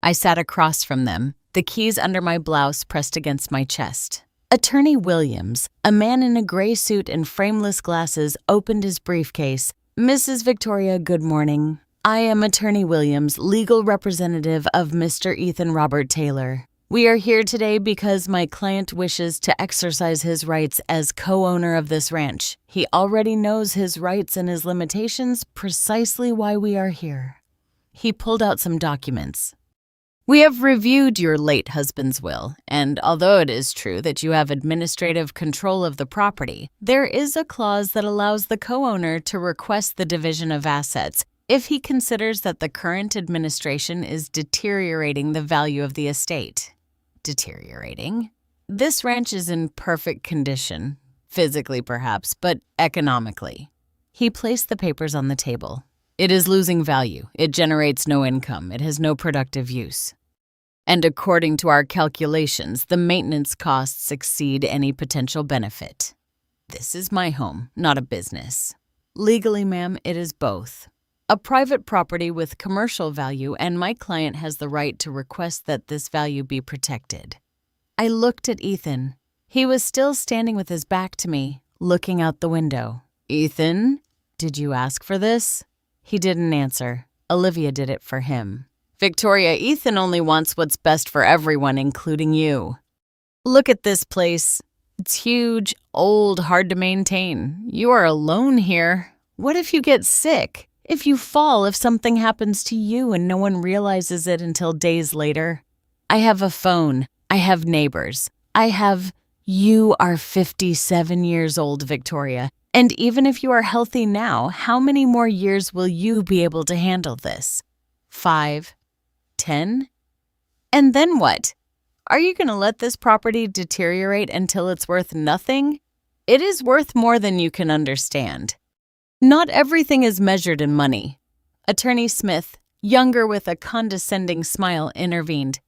I sat across from them, the keys under my blouse pressed against my chest. Attorney Williams, a man in a gray suit and frameless glasses, opened his briefcase. Mrs. Victoria, good morning. I am Attorney Williams, legal representative of Mr. Ethan Robert Taylor. We are here today because my client wishes to exercise his rights as co-owner of this ranch. He already knows his rights and his limitations, precisely why we are here. He pulled out some documents. We have reviewed your late husband's will, and although it is true that you have administrative control of the property, there is a clause that allows the co-owner to request the division of assets if he considers that the current administration is deteriorating the value of the estate. Deteriorating? This ranch is in perfect condition, physically perhaps, but economically. He placed the papers on the table. It is losing value. It generates no income. It has no productive use. And according to our calculations, the maintenance costs exceed any potential benefit. This is my home, not a business. Legally, ma'am, it is both. A private property with commercial value, and my client has the right to request that this value be protected. I looked at Ethan. He was still standing with his back to me, looking out the window. Ethan, did you ask for this? He didn't answer. Olivia did it for him. Victoria, Ethan only wants what's best for everyone, including you. Look at this place. It's huge, old, hard to maintain. You are alone here. What if you get sick? If you fall, if something happens to you and no one realizes it until days later? I have a phone. I have neighbors. You are 57 years old, Victoria. And even if you are healthy now, how many more years will you be able to handle this? 5, 10? And then what? Are you going to let this property deteriorate until it's worth nothing? It is worth more than you can understand. Not everything is measured in money. Attorney Smith, younger with a condescending smile, intervened.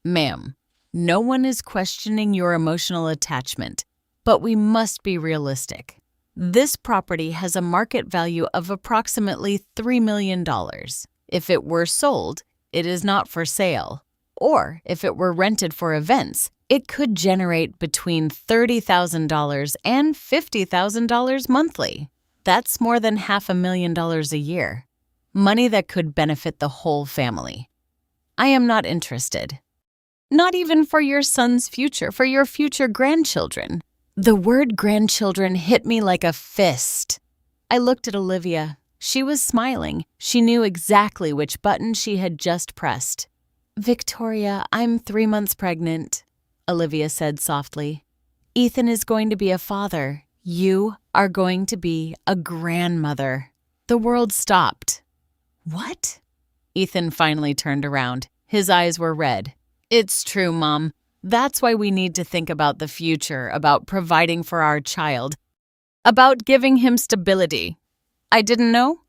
Ma'am, no one is questioning your emotional attachment, but we must be realistic. This property has a market value of approximately $3 million. If it were sold, it is not for sale. Or if it were rented for events, it could generate between $30,000 and $50,000 monthly. That's more than $500,000 a year. Money that could benefit the whole family. I am not interested. Not even for your son's future, for your future grandchildren. The word grandchildren hit me like a fist. I looked at Olivia. She was smiling. She knew exactly which button she had just pressed. Victoria, I'm 3 months pregnant, Olivia said softly. Ethan is going to be a father. You are going to be a grandmother. The world stopped. What? Ethan finally turned around. His eyes were red. It's true, Mom. That's why we need to think about the future, about providing for our child, about giving him stability. I didn't know?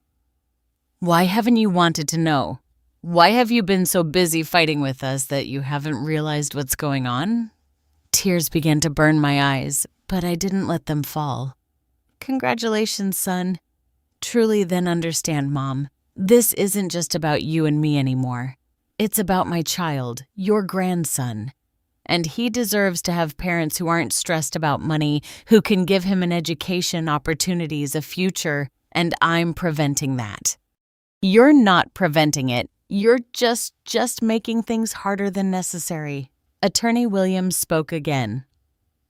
Why haven't you wanted to know? Why have you been so busy fighting with us that you haven't realized what's going on? Tears began to burn my eyes, but I didn't let them fall. Congratulations, son. Truly then understand, Mom. This isn't just about you and me anymore. It's about my child, your grandson. And he deserves to have parents who aren't stressed about money, who can give him an education, opportunities, a future, and I'm preventing that. You're not preventing it. You're just making things harder than necessary. Attorney Williams spoke again.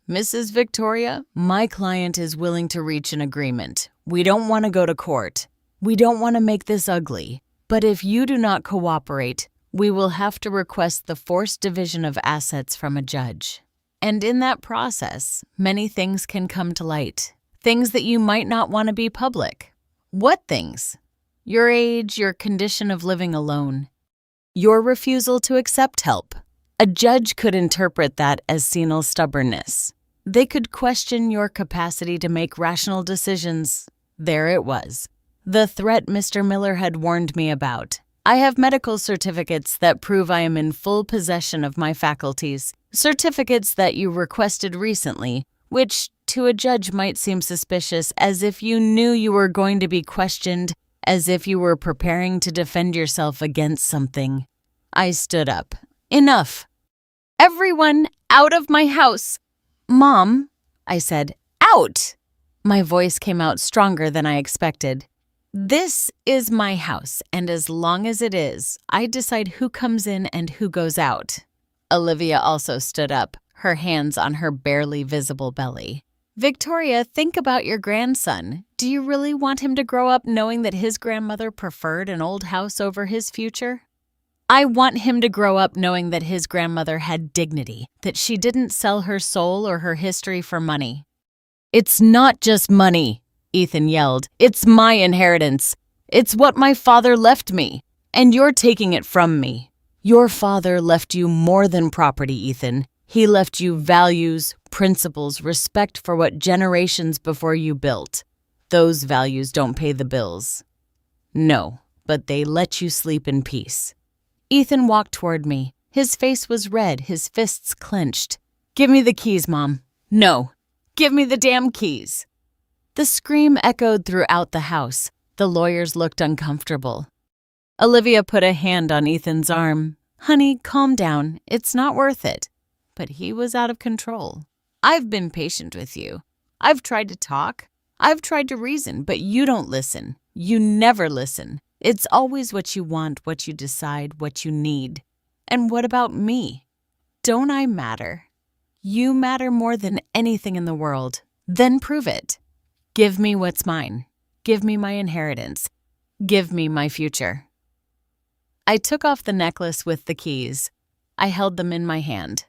Mrs. Victoria, my client is willing to reach an agreement. We don't want to go to court. We don't want to make this ugly. But if you do not cooperate, we will have to request the forced division of assets from a judge. And in that process, many things can come to light. Things that you might not want to be public. What things? Your age, your condition of living alone. Your refusal to accept help. A judge could interpret that as senile stubbornness. They could question your capacity to make rational decisions. There it was. The threat Mr. Miller had warned me about. I have medical certificates that prove I am in full possession of my faculties, certificates that you requested recently, which to a judge might seem suspicious, as if you knew you were going to be questioned, as if you were preparing to defend yourself against something. I stood up. Enough. Everyone out of my house. Mom, I said, out. My voice came out stronger than I expected. This is my house, and as long as it is, I decide who comes in and who goes out. Olivia also stood up, her hands on her barely visible belly. Victoria, think about your grandson. Do you really want him to grow up knowing that his grandmother preferred an old house over his future? I want him to grow up knowing that his grandmother had dignity, that she didn't sell her soul or her history for money. It's not just money, Ethan yelled. It's my inheritance. It's what my father left me, and you're taking it from me. Your father left you more than property, Ethan. He left you values, principles, respect for what generations before you built. Those values don't pay the bills. No, but they let you sleep in peace. Ethan walked toward me. His face was red, his fists clenched. Give me the keys, Mom. No. Give me the damn keys. The scream echoed throughout the house. The lawyers looked uncomfortable. Olivia put a hand on Ethan's arm. Honey, calm down. It's not worth it. But he was out of control. I've been patient with you. I've tried to talk. I've tried to reason, but you don't listen. You never listen. It's always what you want, what you decide, what you need. And what about me? Don't I matter? You matter more than anything in the world. Then prove it. Give me what's mine. Give me my inheritance. Give me my future. I took off the necklace with the keys. I held them in my hand.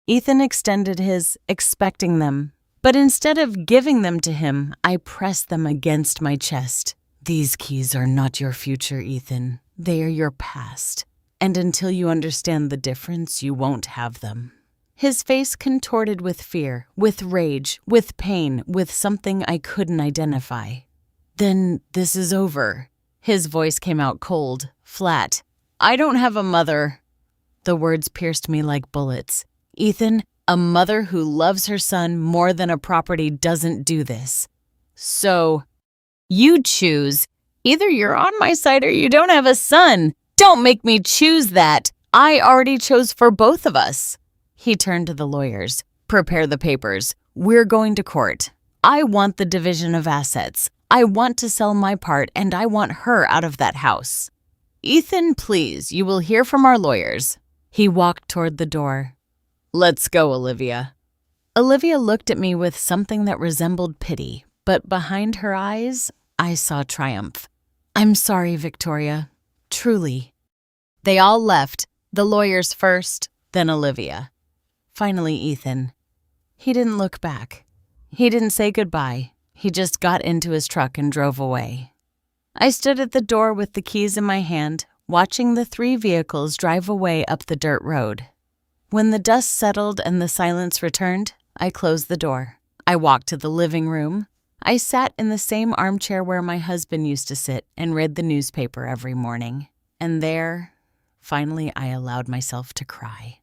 Ethan extended his, expecting them. But instead of giving them to him, I pressed them against my chest. These keys are not your future, Ethan. They are your past. And until you understand the difference, you won't have them. His face contorted with fear, with rage, with pain, with something I couldn't identify. Then this is over. His voice came out cold, flat. I don't have a mother. The words pierced me like bullets. Ethan, a mother who loves her son more than a property doesn't do this. So, you choose. Either you're on my side or you don't have a son. Don't make me choose that. I already chose for both of us. He turned to the lawyers. Prepare the papers. We're going to court. I want the division of assets. I want to sell my part, and I want her out of that house. Ethan, please, you will hear from our lawyers. He walked toward the door. Let's go, Olivia. Olivia looked at me with something that resembled pity, but behind her eyes, I saw triumph. I'm sorry, Victoria. Truly. They all left, the lawyers first, then Olivia. Finally, Ethan. He didn't look back. He didn't say goodbye. He just got into his truck and drove away. I stood at the door with the keys in my hand, watching the 3 vehicles drive away up the dirt road. When the dust settled and the silence returned, I closed the door. I walked to the living room. I sat in the same armchair where my husband used to sit and read the newspaper every morning. And there, finally, I allowed myself to cry.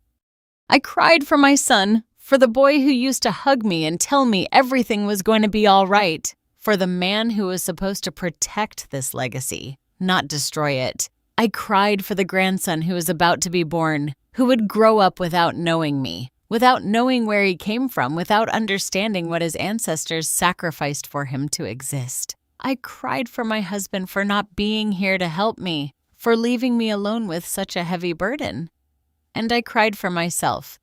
I cried for my son, for the boy who used to hug me and tell me everything was going to be all right, for the man who was supposed to protect this legacy, not destroy it. I cried for the grandson who was about to be born, who would grow up without knowing me, without knowing where he came from, without understanding what his ancestors sacrificed for him to exist. I cried for my husband for not being here to help me, for leaving me alone with such a heavy burden. And I cried for myself,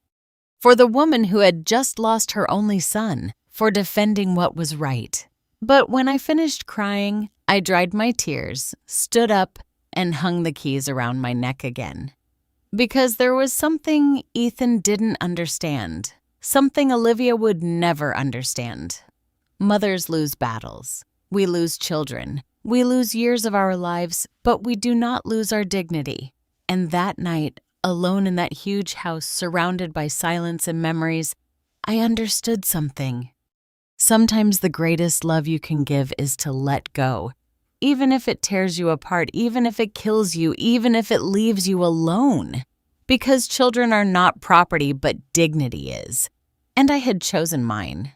for the woman who had just lost her only son, for defending what was right. But when I finished crying, I dried my tears, stood up, and hung the keys around my neck again. Because there was something Ethan didn't understand, something Olivia would never understand. Mothers lose battles. We lose children. We lose years of our lives, but we do not lose our dignity. And that night, alone in that huge house surrounded by silence and memories, I understood something. Sometimes the greatest love you can give is to let go, even if it tears you apart, even if it kills you, even if it leaves you alone. Because children are not property, but dignity is. And I had chosen mine.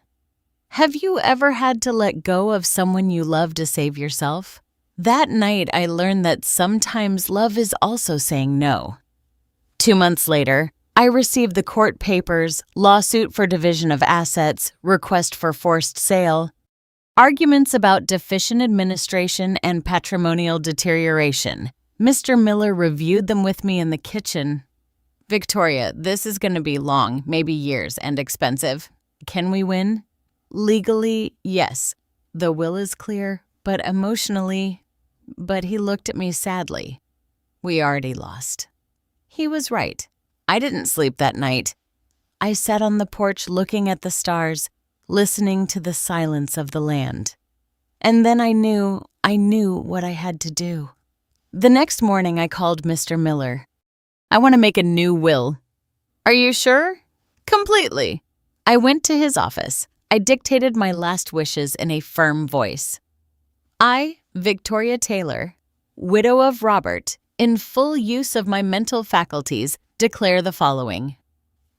Have you ever had to let go of someone you love to save yourself? That night, I learned that sometimes love is also saying no. 2 months later, I received the court papers, lawsuit for division of assets, request for forced sale, arguments about deficient administration and patrimonial deterioration. Mr. Miller reviewed them with me in the kitchen. Victoria, this is going to be long, maybe years, and expensive. Can we win? Legally, yes. The will is clear, but emotionally, but he looked at me sadly. We already lost. He was right. I didn't sleep that night. I sat on the porch looking at the stars, listening to the silence of the land. And then I knew what I had to do. The next morning I called Mr. Miller. I want to make a new will. Are you sure? Completely. I went to his office. I dictated my last wishes in a firm voice. I, Victoria Taylor, widow of Robert, in full use of my mental faculties, declare the following.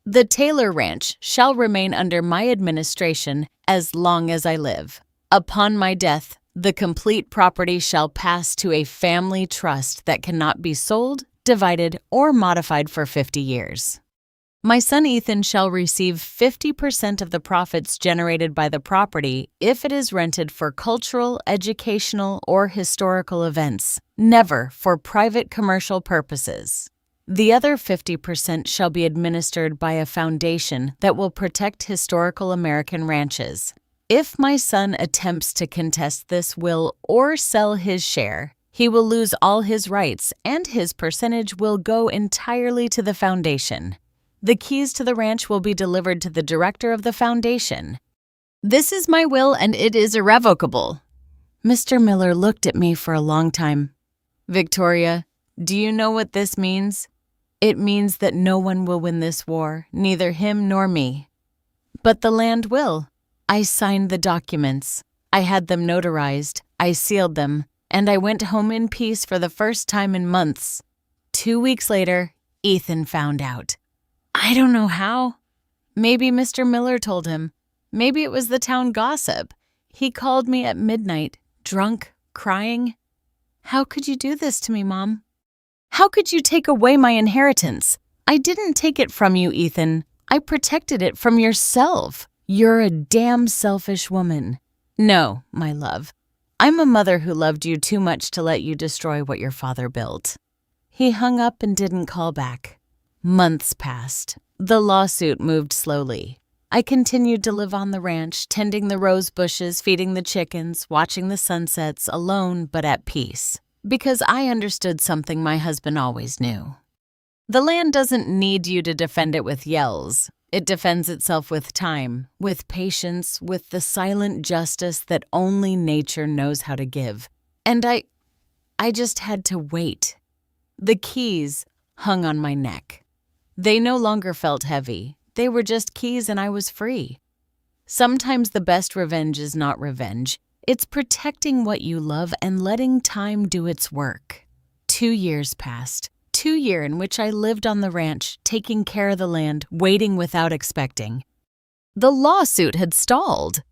The Taylor Ranch shall remain under my administration as long as I live. Upon my death, the complete property shall pass to a family trust that cannot be sold, divided, or modified for 50 years. My son Ethan shall receive 50% of the profits generated by the property if it is rented for cultural, educational, or historical events, never for private commercial purposes. The other 50% shall be administered by a foundation that will protect historical American ranches. If my son attempts to contest this will or sell his share, he will lose all his rights and his percentage will go entirely to the foundation. The keys to the ranch will be delivered to the director of the foundation. This is my will and it is irrevocable. Mr. Miller looked at me for a long time. Victoria, do you know what this means? It means that no one will win this war, neither him nor me. But the land will. I signed the documents. I had them notarized. I sealed them. And I went home in peace for the first time in months. 2 weeks later, Ethan found out. I don't know how. Maybe Mr. Miller told him. Maybe it was the town gossip. He called me at midnight, drunk, crying. How could you do this to me, Mom? How could you take away my inheritance? I didn't take it from you, Ethan. I protected it from yourself. You're a damn selfish woman. No, my love. I'm a mother who loved you too much to let you destroy what your father built. He hung up and didn't call back. Months passed. The lawsuit moved slowly. I continued to live on the ranch, tending the rose bushes, feeding the chickens, watching the sunsets, alone but at peace. Because I understood something my husband always knew. The land doesn't need you to defend it with yells. It defends itself with time, with patience, with the silent justice that only nature knows how to give. And I just had to wait. The keys hung on my neck. They no longer felt heavy. They were just keys and I was free. Sometimes the best revenge is not revenge. It's protecting what you love and letting time do its work. 2 years passed. 2 years in which I lived on the ranch, taking care of the land, waiting without expecting. The lawsuit had stalled.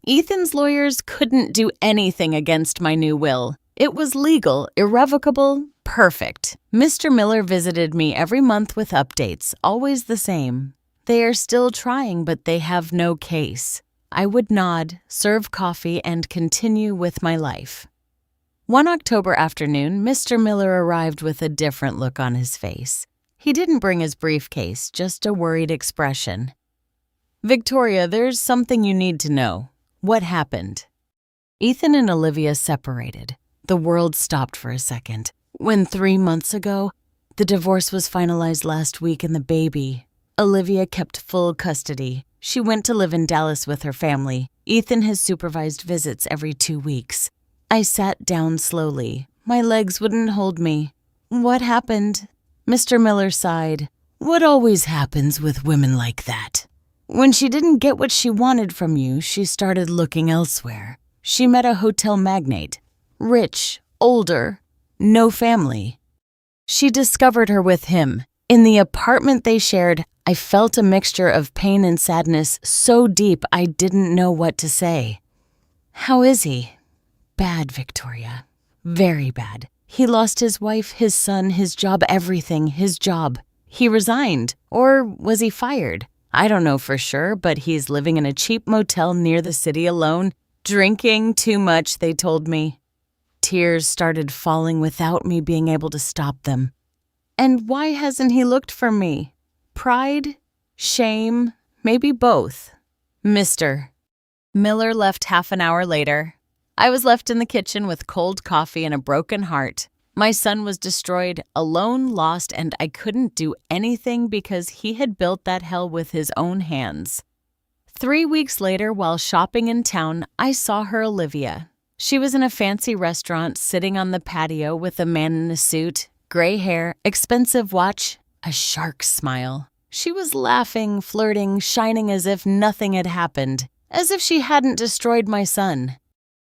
Ethan's lawyers couldn't do anything against my new will. It was legal, irrevocable, perfect. Mr. Miller visited me every month with updates, always the same. They are still trying, but they have no case. I would nod, serve coffee, and continue with my life. One October afternoon, Mr. Miller arrived with a different look on his face. He didn't bring his briefcase, just a worried expression. "Victoria, there's something you need to know. What happened?" Ethan and Olivia separated. The world stopped for a second. When 3 months ago, the divorce was finalized last week and the baby. Olivia kept full custody. She went to live in Dallas with her family. Ethan has supervised visits every 2 weeks. I sat down slowly. My legs wouldn't hold me. "What happened?" Mr. Miller sighed. "What always happens with women like that? When she didn't get what she wanted from you, she started looking elsewhere. She met a hotel magnate. Rich, older, no family. She discovered her with him. In the apartment they shared, I felt a mixture of pain and sadness so deep I didn't know what to say. How is he?" "Bad, Victoria. Very bad. He lost his wife, his son, his job, everything, his job. He resigned. Or was he fired? I don't know for sure, but he's living in a cheap motel near the city alone, drinking too much, they told me." Tears started falling without me being able to stop them. "And why hasn't he looked for me? Pride? Shame? Maybe both." Mr. Miller left half an hour later. I was left in the kitchen with cold coffee and a broken heart. My son was destroyed, alone, lost, and I couldn't do anything because he had built that hell with his own hands. 3 weeks later, while shopping in town, I saw her Olivia. She was in a fancy restaurant sitting on the patio with a man in a suit, gray hair, expensive watch, a shark smile. She was laughing, flirting, shining as if nothing had happened, as if she hadn't destroyed my son.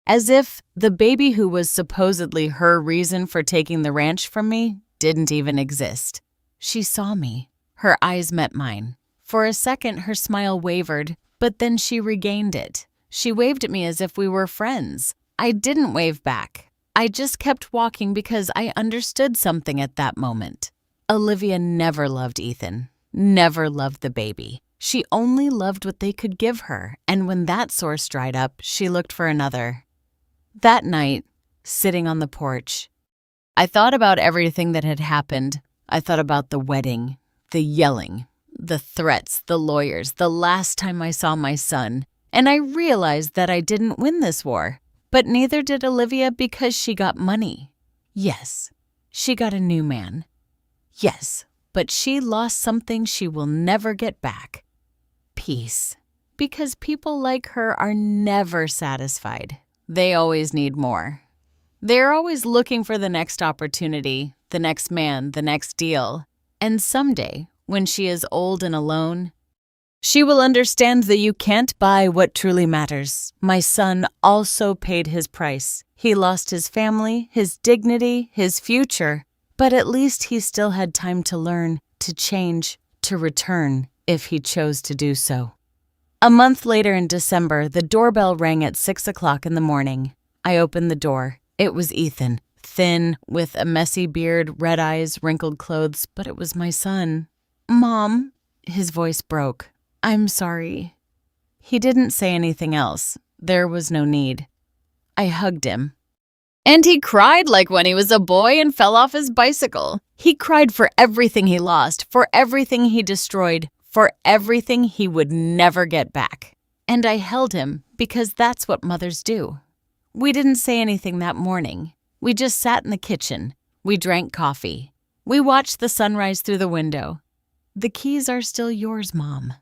As if the baby who was supposedly her reason for taking the ranch from me didn't even exist. She saw me. Her eyes met mine. For a second, her smile wavered, but then she regained it. She waved at me as if we were friends. I didn't wave back. I just kept walking because I understood something at that moment. Olivia never loved Ethan, never loved the baby. She only loved what they could give her, and when that source dried up, she looked for another. That night, sitting on the porch, I thought about everything that had happened. I thought about the wedding, the yelling, the threats, the lawyers, the last time I saw my son, and I realized that I didn't win this war. But neither did Olivia because she got money. Yes, she got a new man. Yes, but she lost something she will never get back. Peace. Because people like her are never satisfied. They always need more. They're always looking for the next opportunity, the next man, the next deal. And someday, when she is old and alone, she will understand that you can't buy what truly matters. My son also paid his price. He lost his family, his dignity, his future. But at least he still had time to learn, to change, to return, if he chose to do so. A month later in December, the doorbell rang at 6 o'clock in the morning. I opened the door. It was Ethan, thin, with a messy beard, red eyes, wrinkled clothes, but it was my son. "Mom," his voice broke. "I'm sorry." He didn't say anything else. There was no need. I hugged him. And he cried like when he was a boy and fell off his bicycle. He cried for everything he lost, for everything he destroyed, for everything he would never get back. And I held him because that's what mothers do. We didn't say anything that morning. We just sat in the kitchen. We drank coffee. We watched the sunrise through the window. "The keys are still yours, Mom."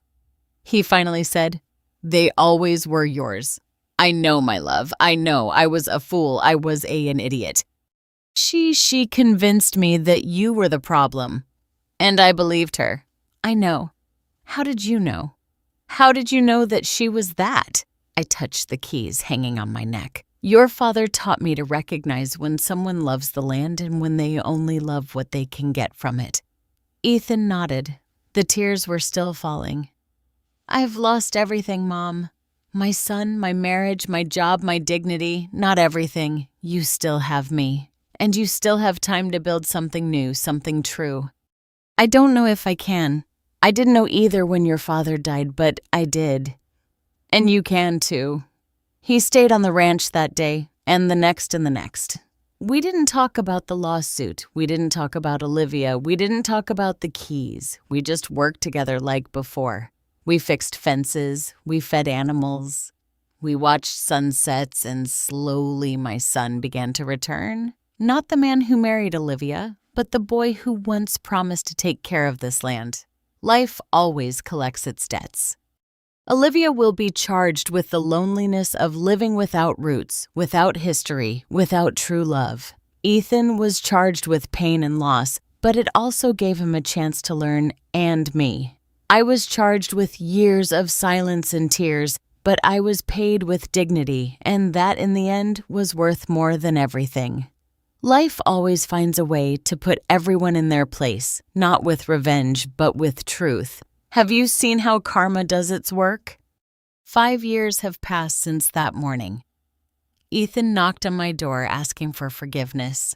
He finally said, "They always were yours. I know, my love. I know. I was a fool. I was an idiot. She convinced me that you were the problem." And I believed her. "I know. How did you know? How did you know that she was that?" I touched the keys hanging on my neck. "Your father taught me to recognize when someone loves the land and when they only love what they can get from it." Ethan nodded. The tears were still falling. "I've lost everything, Mom. My son, my marriage, my job, my dignity, not everything. You still have me. And you still have time to build something new, something true. I don't know if I can. I didn't know either when your father died, but I did. And you can too. He stayed on the ranch that day, and the next and the next. We didn't talk about the lawsuit. We didn't talk about Olivia. We didn't talk about the keys. We just worked together like before. We fixed fences. We fed animals. We watched sunsets, and slowly my son began to return. Not the man who married Olivia, but the boy who once promised to take care of this land. Life always collects its debts. Olivia will be charged with the loneliness of living without roots, without history, without true love. Ethan was charged with pain and loss, but it also gave him a chance to learn, and me. I was charged with years of silence and tears, but I was paid with dignity, and that in the end was worth more than everything. Life always finds a way to put everyone in their place, not with revenge, but with truth. Have you seen how karma does its work? 5 years have passed since that morning. Ethan knocked on my door asking for forgiveness.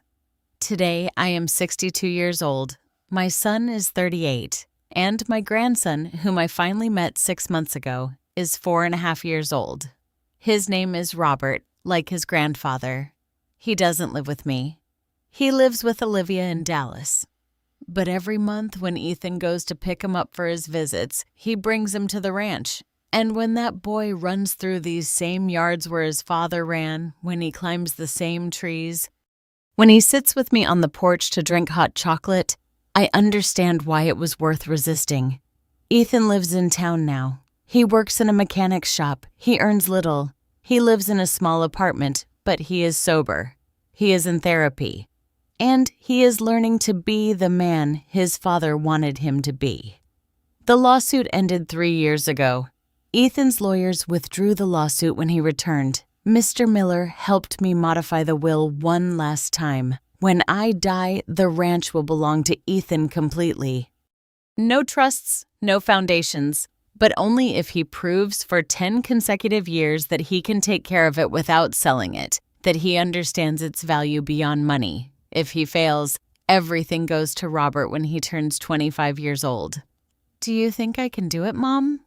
Today, I am 62 years old. My son is 38, and my grandson, whom I finally met 6 months ago, is 4.5 years old. His name is Robert, like his grandfather. He doesn't live with me. He lives with Olivia in Dallas. But every month when Ethan goes to pick him up for his visits, he brings him to the ranch. And when that boy runs through these same yards where his father ran, when he climbs the same trees, when he sits with me on the porch to drink hot chocolate, I understand why it was worth resisting. Ethan lives in town now. He works in a mechanic's shop. He earns little. He lives in a small apartment, but he is sober. He is in therapy. And he is learning to be the man his father wanted him to be. The lawsuit ended 3 years ago. Ethan's lawyers withdrew the lawsuit when he returned. Mr. Miller helped me modify the will one last time. When I die, the ranch will belong to Ethan completely. No trusts, no foundations, but only if he proves for 10 consecutive years that he can take care of it without selling it, that he understands its value beyond money. If he fails, everything goes to Robert when he turns 25 years old. Do you think I can do it, Mom?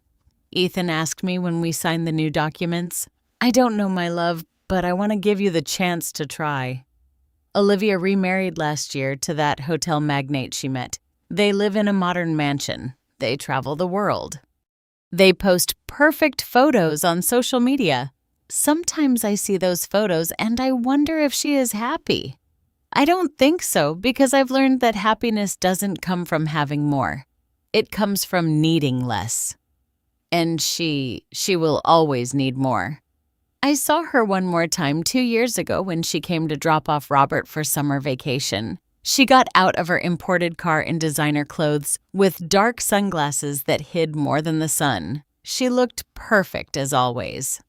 Ethan asked me when we signed the new documents. I don't know, my love, but I want to give you the chance to try. Olivia remarried last year to that hotel magnate she met. They live in a modern mansion. They travel the world. They post perfect photos on social media. Sometimes I see those photos and I wonder if she is happy. I don't think so, because I've learned that happiness doesn't come from having more. It comes from needing less. And she will always need more. I saw her one more time 2 years ago when she came to drop off Robert for summer vacation. She got out of her imported car in designer clothes with dark sunglasses that hid more than the sun. She looked perfect as always.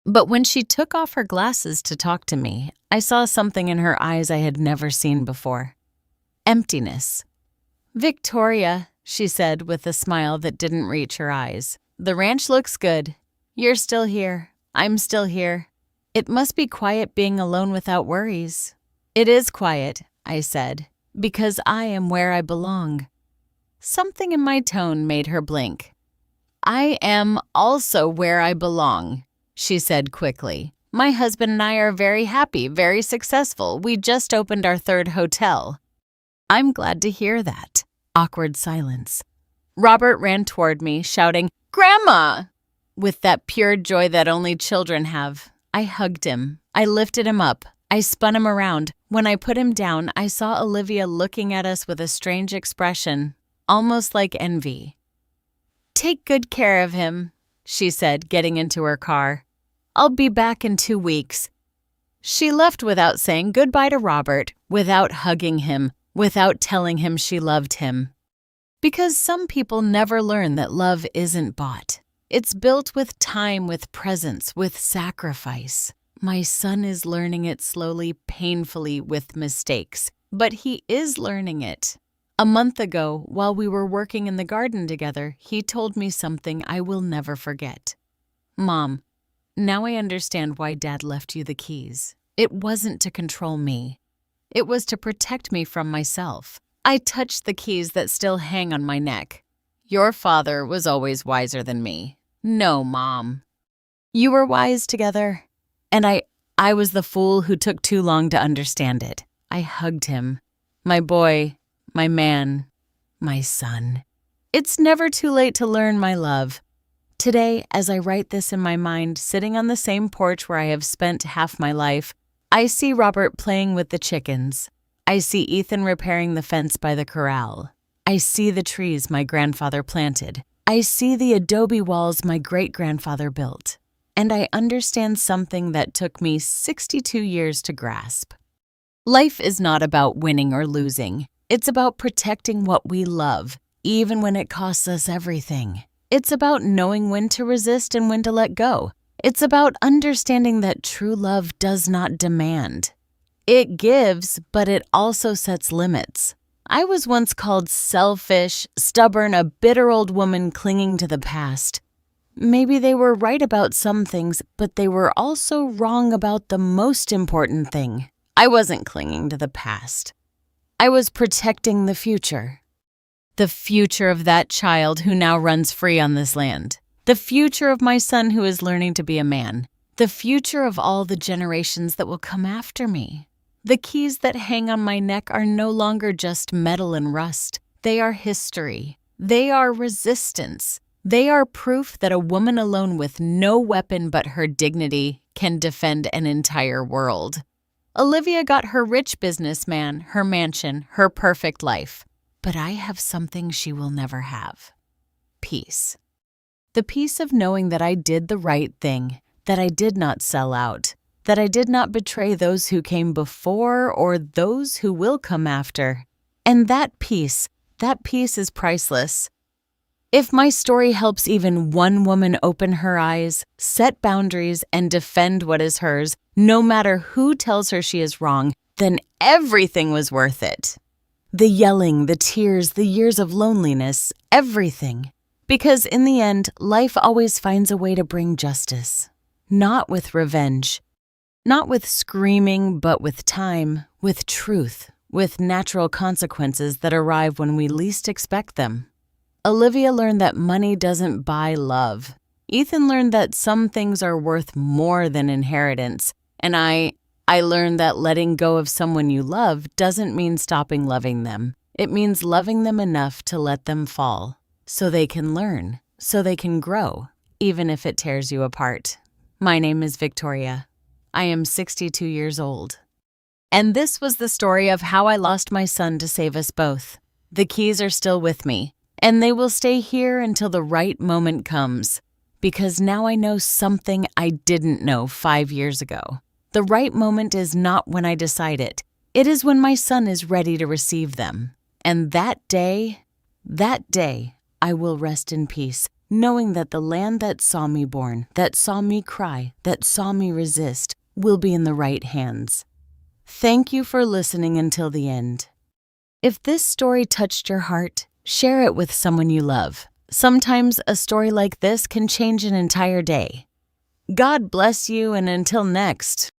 But when she took off her glasses to talk to me, I saw something in her eyes I had never seen before. Emptiness. Victoria, she said with a smile that didn't reach her eyes. The ranch looks good. You're still here. I'm still here. It must be quiet being alone without worries. It is quiet, I said, because I am where I belong. Something in my tone made her blink. I am also where I belong, she said quickly. My husband and I are very happy, very successful. We just opened our 3rd hotel. I'm glad to hear that. Awkward silence. Robert ran toward me, shouting, Grandma! With that pure joy that only children have. I hugged him. I lifted him up. I spun him around. When I put him down, I saw Olivia looking at us with a strange expression, almost like envy. Take good care of him, she said, getting into her car. I'll be back in 2 weeks. She left without saying goodbye to Robert, without hugging him, without telling him she loved him. Because some people never learn that love isn't bought. It's built with time, with presence, with sacrifice. My son is learning it slowly, painfully, with mistakes. But he is learning it. A month ago, while we were working in the garden together, he told me something I will never forget. Mom, Now I understand why Dad left you the keys. It wasn't to control me. It was to protect me from myself. I touched the keys that still hang on my neck. Your father was always wiser than me. No, Mom. You were wise together. And I was the fool who took too long to understand it. I hugged him. My boy, my man, my son. It's never too late to learn, my love. Today, as I write this in my mind, sitting on the same porch where I have spent half my life, I see Robert playing with the chickens. I see Ethan repairing the fence by the corral. I see the trees my grandfather planted. I see the adobe walls my great-grandfather built. And I understand something that took me 62 years to grasp. Life is not about winning or losing. It's about protecting what we love, even when it costs us everything. It's about knowing when to resist and when to let go. It's about understanding that true love does not demand. It gives, but it also sets limits. I was once called selfish, stubborn, a bitter old woman clinging to the past. Maybe they were right about some things, but they were also wrong about the most important thing. I wasn't clinging to the past. I was protecting the future. The future of that child who now runs free on this land. The future of my son who is learning to be a man. The future of all the generations that will come after me. The keys that hang on my neck are no longer just metal and rust. They are history. They are resistance. They are proof that a woman alone with no weapon but her dignity can defend an entire world. Olivia got her rich businessman, her mansion, her perfect life. But I have something she will never have. Peace. The peace of knowing that I did the right thing, that I did not sell out, that I did not betray those who came before or those who will come after. And that peace is priceless. If my story helps even one woman open her eyes, set boundaries, and defend what is hers, no matter who tells her she is wrong, then everything was worth it. The yelling, the tears, the years of loneliness, everything. Because in the end, life always finds a way to bring justice. Not with revenge. Not with screaming, but with time, with truth, with natural consequences that arrive when we least expect them. Olivia learned that money doesn't buy love. Ethan learned that some things are worth more than inheritance. And I learned that letting go of someone you love doesn't mean stopping loving them. It means loving them enough to let them fall, so they can learn, so they can grow, even if it tears you apart. My name is Victoria. I am 62 years old. And this was the story of how I lost my son to save us both. The keys are still with me, and they will stay here until the right moment comes, because now I know something I didn't know 5 years ago. The right moment is not when I decide it. It is when my son is ready to receive them. And that day, I will rest in peace, knowing that the land that saw me born, that saw me cry, that saw me resist, will be in the right hands. Thank you for listening until the end. If this story touched your heart, share it with someone you love. Sometimes a story like this can change an entire day. God bless you, and until next.